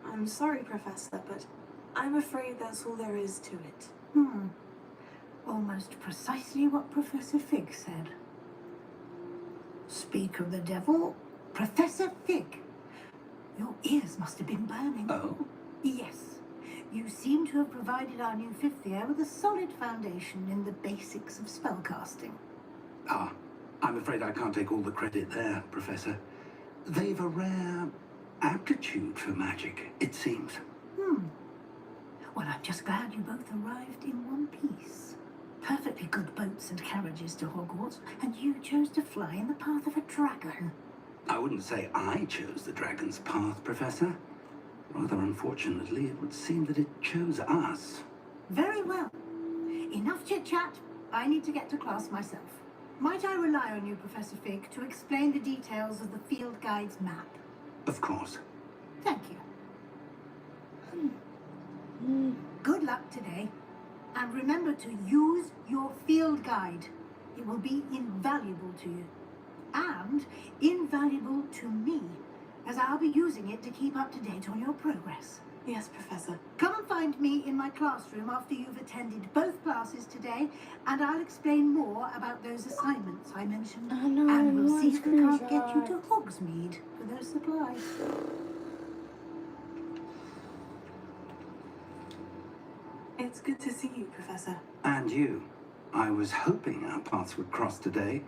I'm sorry, Professor, but I'm afraid that's all there is to it. Almost precisely what Professor Fig said. Speak of the devil, Professor Fig. Your ears must have been burning. Oh? Yes. You seem to have provided our new fifth year with a solid foundation in the basics of spellcasting. Ah, I'm afraid I can't take all the credit there, Professor. They've a rare aptitude for magic, it seems. Well, I'm just glad you both arrived in one piece. Perfectly good boats and carriages to Hogwarts, and you chose to fly in the path of a dragon. I wouldn't say I chose the dragon's path, Professor. Rather unfortunately, it would seem that it chose us. Very well. Enough chit-chat. I need to get to class myself. Might I rely on you, Professor Fig, to explain the details of the field guide's map? Of course. Thank you. Good luck today. And remember to use your field guide. It will be invaluable to you. And invaluable to me, as I'll be using it to keep up to date on your progress. Yes, Professor. Come and find me in my classroom after you've attended both classes today, and I'll explain more about those assignments I mentioned. And we'll see if we can't get you to Hogsmeade for those supplies. It's good to see you, Professor. And you. I was hoping our paths would cross today,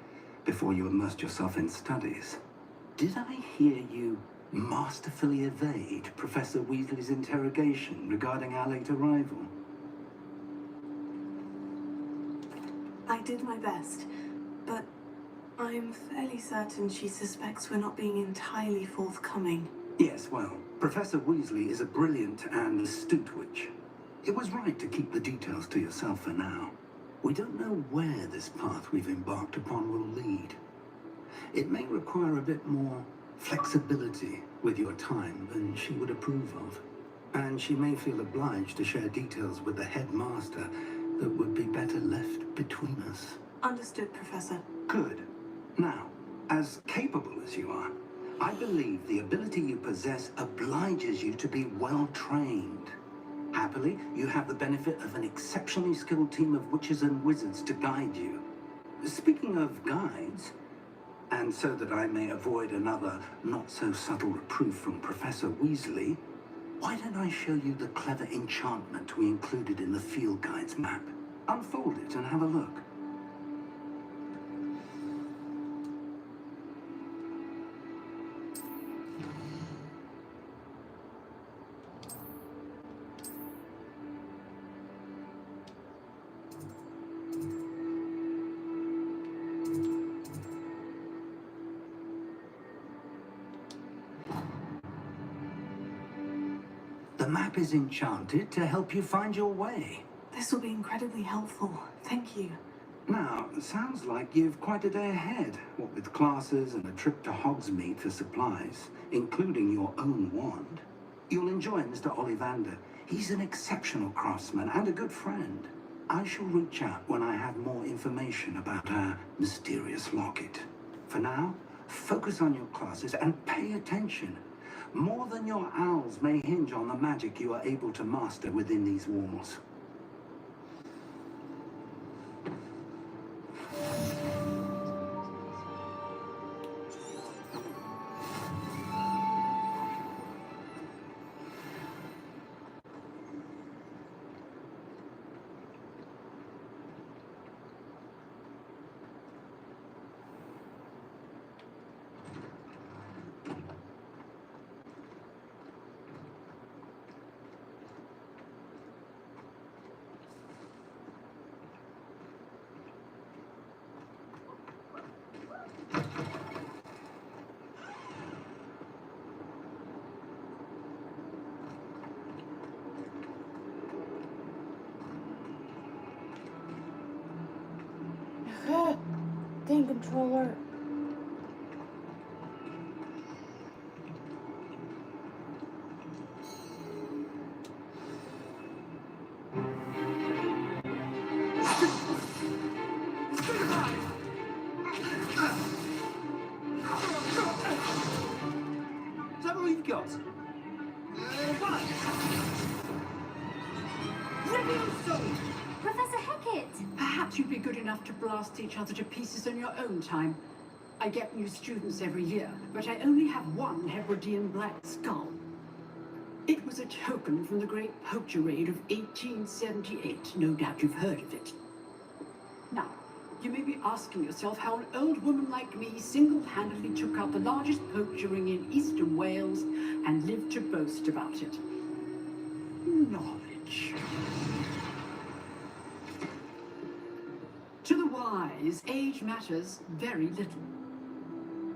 before you immersed yourself in studies. Did I hear you masterfully evade Professor Weasley's interrogation regarding our late arrival? I did my best, but I'm fairly certain she suspects we're not being entirely forthcoming. Yes, well, Professor Weasley is a brilliant and astute witch. It was right to keep the details to yourself for now. We don't know where this path we've embarked upon will lead. It may require a bit more flexibility with your time than she would approve of. And she may feel obliged to share details with the headmaster that would be better left between us. Understood, Professor. Good. Now, as capable as you are, I believe the ability you possess obliges you to be well trained. Happily, you have the benefit of an exceptionally skilled team of witches and wizards to guide you. Speaking of guides, and so that I may avoid another not-so-subtle reproof from Professor Weasley, why don't I show you the clever enchantment we included in the field guide's map? Unfold it and have a look. The map is enchanted to help you find your way. This will be incredibly helpful. Thank you. Now, it sounds like you've quite a day ahead, what with classes and a trip to Hogsmeade for supplies, including your own wand. You'll enjoy Mr. Ollivander. He's an exceptional craftsman and a good friend. I shall reach out when I have more information about our mysterious locket. For now, focus on your classes and pay attention. More than your owls may hinge on the magic you are able to master within these walls. Game controller. Is that what you've got? Professor Hecat! Perhaps you'd be good enough to blast each other to pieces on your own time. I get new students every year, but I only have one Hebridean black skull. It was a token from the Great Poacher Raid of 1878. No doubt you've heard of it. Now, you may be asking yourself how an old woman like me single-handedly took out the largest poacher ring in eastern Wales and lived to boast about it. Knowledge. To the wise, age matters very little.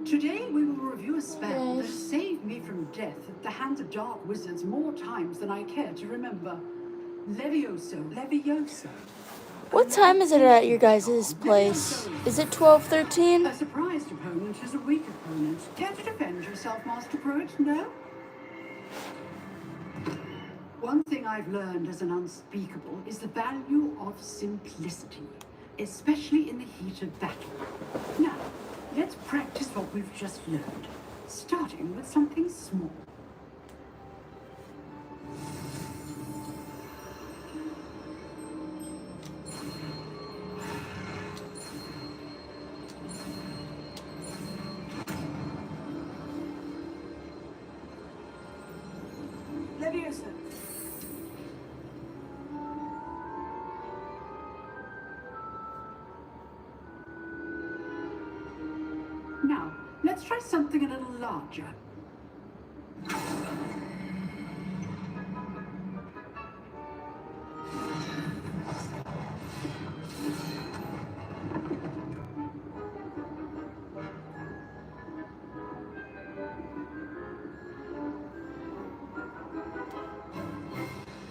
Today we will review a spell that has saved me from death at the hands of dark wizards more times than I care to remember. Levioso. Levioso. What time is it at your guys' place? Is it 12:13? A surprised opponent is a weak opponent. Care to defend yourself, Master Pruitt? No? One thing I've learned as an unspeakable is the value of simplicity, especially in the heat of battle. Now, let's practice what we've just learned, starting with something small. Leviosa. Now, let's try something a little larger.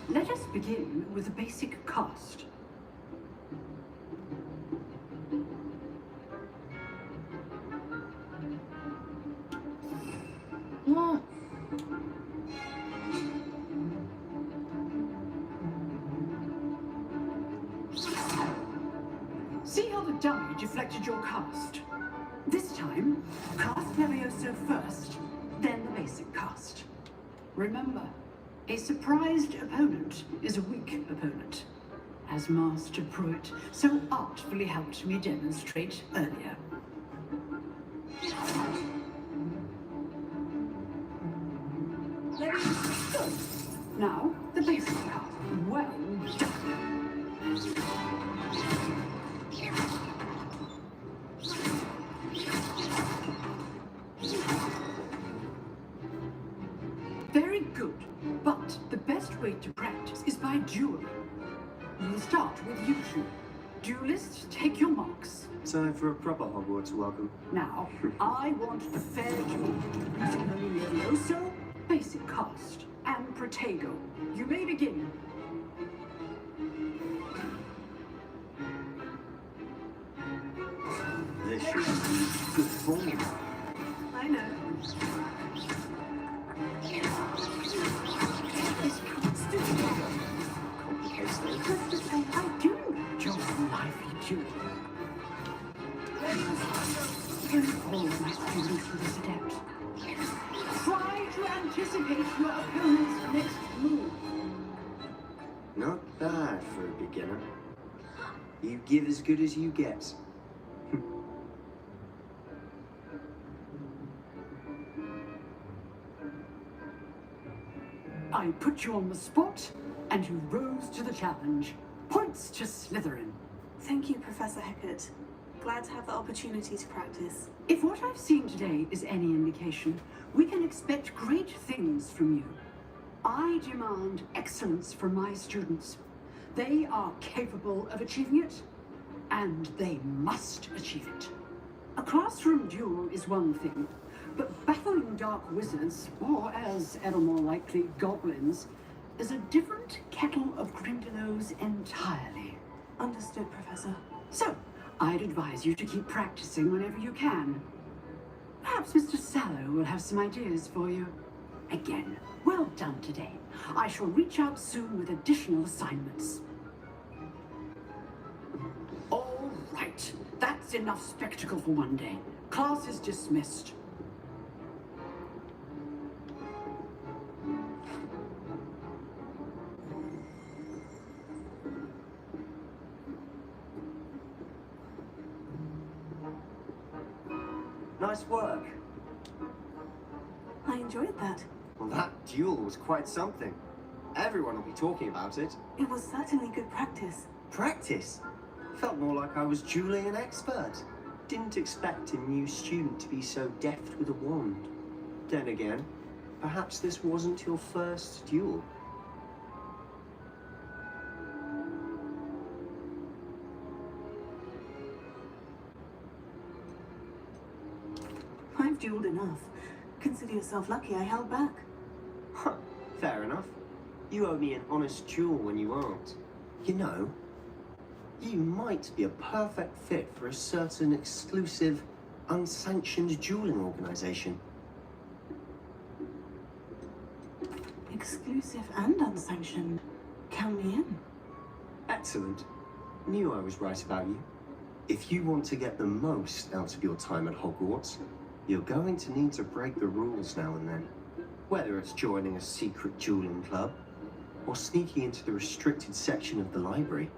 Let us begin with a basic cast. See how the dummy deflected your cast? This time, cast Levioso first, then the basic cast. Remember, a surprised opponent is a weak opponent, as Master Pruitt so artfully helped me demonstrate earlier. Good. Now, the basic cast. Well done. Very good, but the best way to practice is by dueling. We'll start with you two. Duelists, take your marks. Time for a proper Hogwarts welcome. Now, I want a fair duel. Using Levioso, basic cast, and Protego. You may begin. This should be good form. I know. This constant Complicates things. Just to say, I do enjoy lively dueling. All of my students for this adept. Try to anticipate your opponent's next move. Not bad for a beginner. You give as good as you get. I put you on the spot, and you rose to the challenge. Points to Slytherin. Thank you, Professor Hecat. Glad to have the opportunity to practice. If what I've seen today is any indication, we can expect great things from you. I demand excellence from my students. They are capable of achieving it, and they must achieve it. A classroom duel is one thing, but battling dark wizards, or as ever more likely, goblins, is a different kettle of Grindylows entirely. Understood, Professor. So, I'd advise you to keep practicing whenever you can. Perhaps Mr. Sallow will have some ideas for you. Again, well done today. I shall reach out soon with additional assignments. All right, that's enough spectacle for one day. Class is dismissed. Nice work. I enjoyed that. Well, that duel was quite something. Everyone will be talking about it. It was certainly good practice. Practice? Felt more like I was dueling an expert. Didn't expect a new student to be so deft with a wand. Then again, perhaps this wasn't your first duel. I've dueled enough. Consider yourself lucky I held back. Huh, fair enough. You owe me an honest duel when you aren't. You know, you might be a perfect fit for a certain exclusive, unsanctioned dueling organization. Exclusive and unsanctioned. Count me in. Excellent. Knew I was right about you. If you want to get the most out of your time at Hogwarts, you're going to need to break the rules now and then. Whether it's joining a secret dueling club, or sneaking into the restricted section of the library,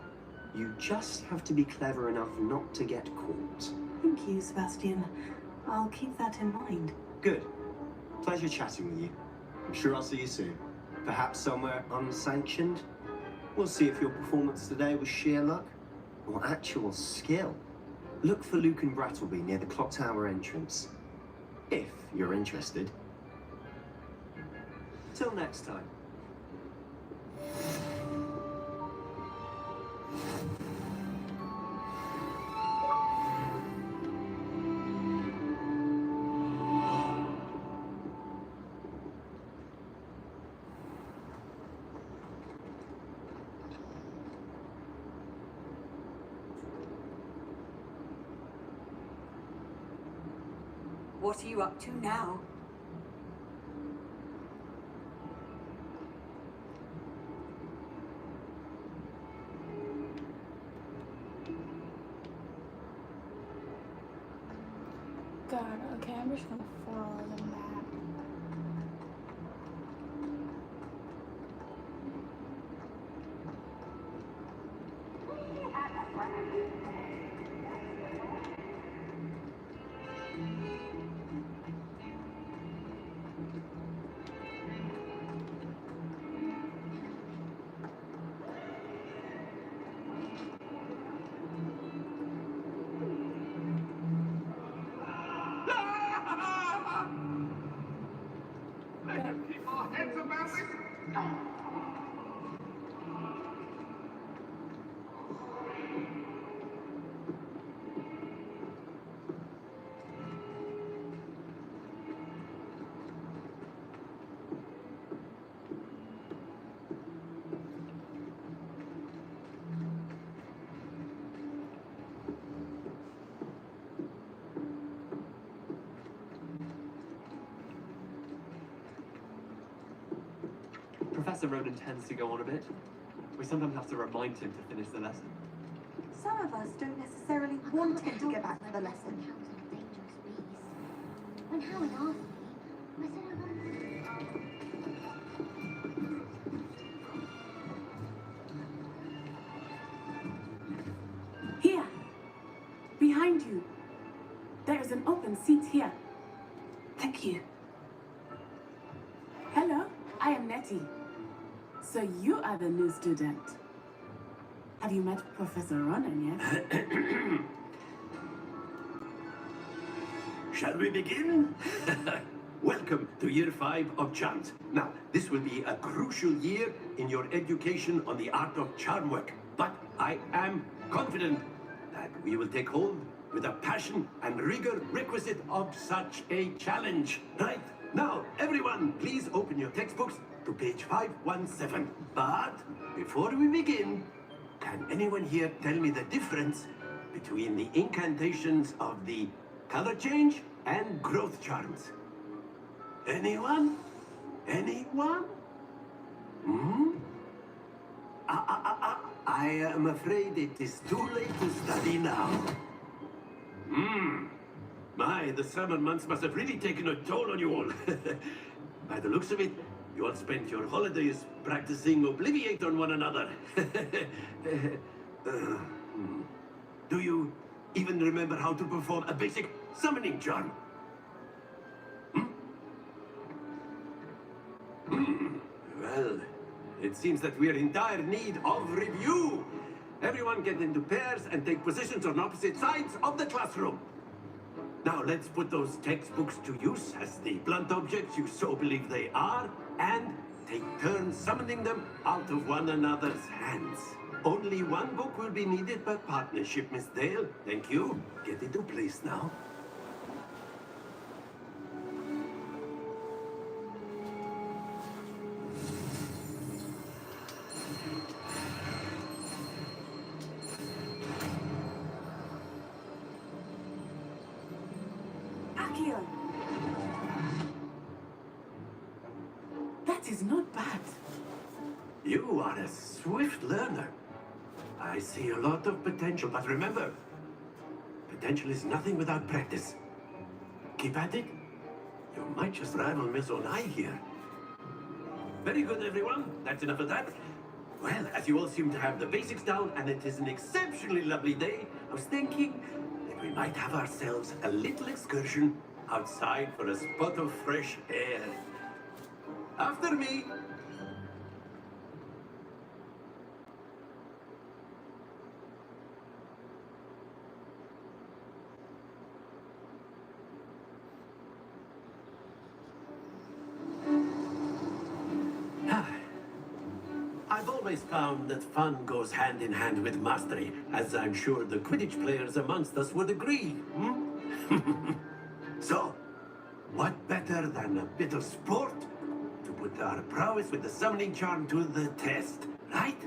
you just have to be clever enough not to get caught. Thank you, Sebastian. I'll keep that in mind. Good. Pleasure chatting with you. I'm sure I'll see you soon. Perhaps somewhere unsanctioned? We'll see if your performance today was sheer luck or actual skill. Look for Luke and Brattleby near the clock tower entrance, if you're interested. Till next time. What are you up to now? God, okay, I'm just gonna follow the map. Keep our heads about this. Professor Ronan tends to go on a bit. We sometimes have to remind him to finish the lesson. Some of us don't necessarily want him to get back to the lesson. When Howard asked me, I said I wanted. Here! Behind you! There is an open seat here. Thank you. Hello, I am Nettie. So you are the new student. Have you met Professor Ronan yet? Shall we begin? Welcome to Year 5 of Charms. Now, this will be a crucial year in your education on the art of charm work. But I am confident that we will take hold with the passion and rigor requisite of such a challenge. Right, now, everyone, please open your textbooks to page 517. But before we begin, can anyone here tell me the difference between the incantations of the color change and growth charms? Anyone? Anyone? Hmm? I am afraid it is too late to study now. My, the summer months must have really taken a toll on you all. By the looks of it, you all spent your holidays practicing Obliviate on one another. Do you even remember how to perform a basic summoning charm? Well, it seems that we're in dire need of review. Everyone get into pairs and take positions on opposite sides of the classroom. Now let's put those textbooks to use as the blunt objects you so believe they are, and take turns summoning them out of one another's hands. Only one book will be needed per partnership, Miss Dale. Thank you. Get into place now. Akio! That is not bad. You are a swift learner. I see a lot of potential, but remember, potential is nothing without practice. Keep at it. You might just rival Miss Onai here. Very good, everyone. That's enough of that. Well, as you all seem to have the basics down, and it is an exceptionally lovely day, I was thinking that we might have ourselves a little excursion outside for a spot of fresh air. After me. I've always found that fun goes hand in hand with mastery, as I'm sure the Quidditch players amongst us would agree. So, what better than a bit of sport to put our prowess with the summoning charm to the test, right?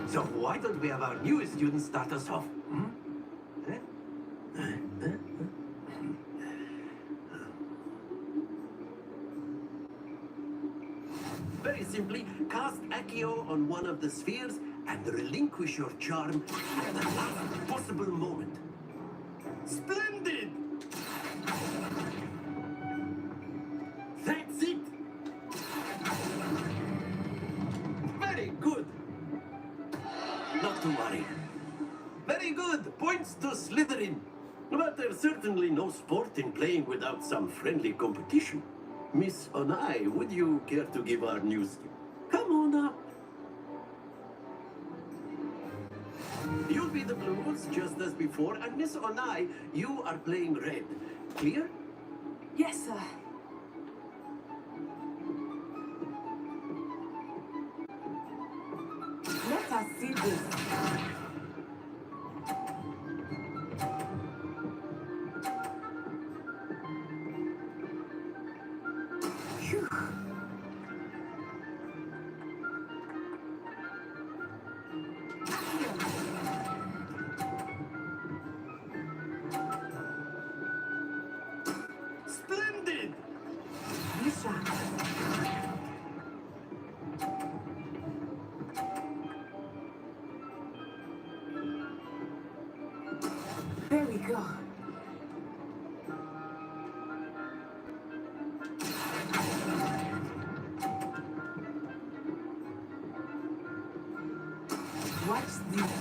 So why don't we have our newest student start us off? Very simply, cast Accio on one of the spheres and relinquish your charm at the last possible moment. Splendid! That's it! Very good! Not to worry. Very good! Points to Slytherin. But there's certainly no sport in playing without some friendly competition. Miss Onai, would you care to give our new student? Come on up. You'll be the blues, just as before, and Miss Onai, you are playing red. Clear? Yes, sir. Let us see this. Phew. Splendid! Misha. There we go. Watch this.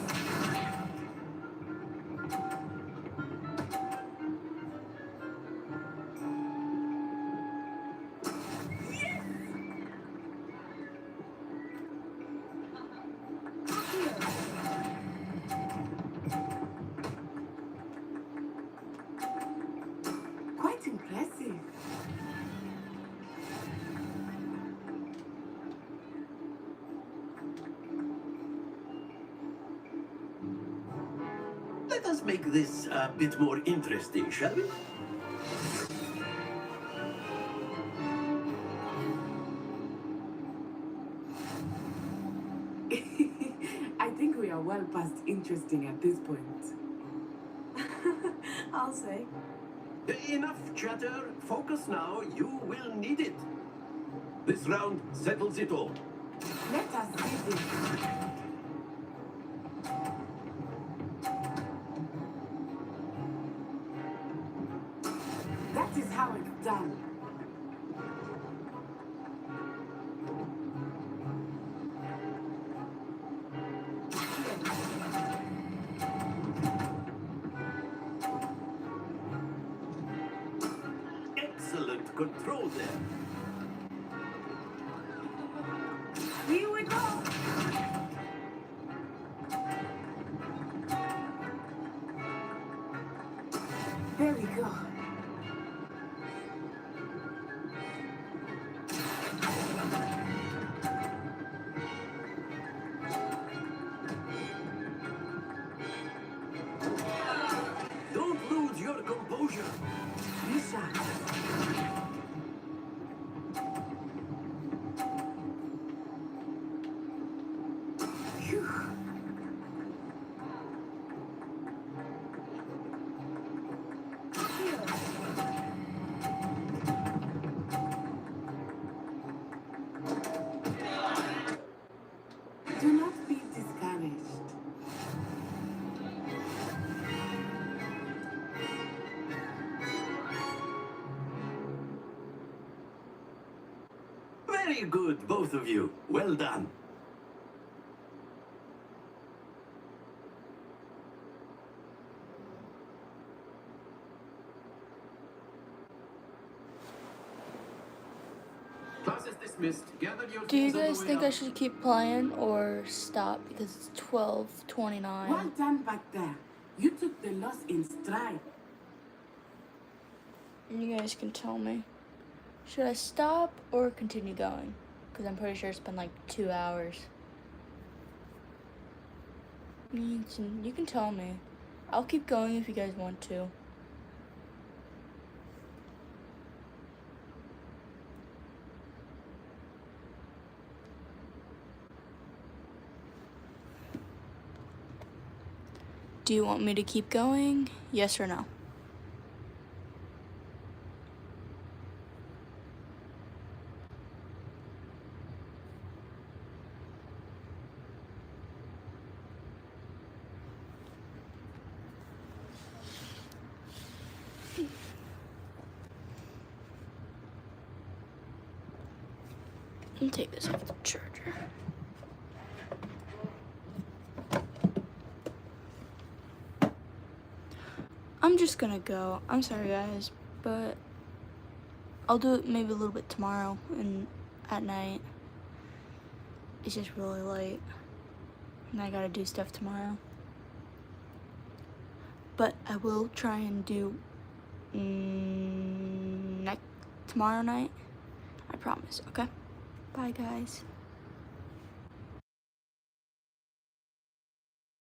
Quite impressive. Let us make this a bit more interesting, shall we? I think we are well past interesting at this point. I'll say. Enough chatter. Focus now. You will need it. This round settles it all. Let us see this. That is how it's done. control them. Here we go! There we go. Don't lose your composure. Lisa. Phew. Do not be discouraged. Very good, both of you. Well done. Class is dismissed. Gather your Do you things on the guys way think out. I should keep playing or stop because it's 12:29? Well done back there. You took the loss in stride. You guys can tell me. Should I stop or continue going? Because I'm pretty sure it's been like 2 hours. You can tell me. I'll keep going if you guys want to. Do you want me to keep going? Yes or no? Let me take this off the charger. I'm just gonna go. I'm sorry guys, but I'll do it maybe a little bit tomorrow and at night. It's just really late and I gotta do stuff tomorrow. But I will try and do tomorrow night. I promise, okay? Bye guys.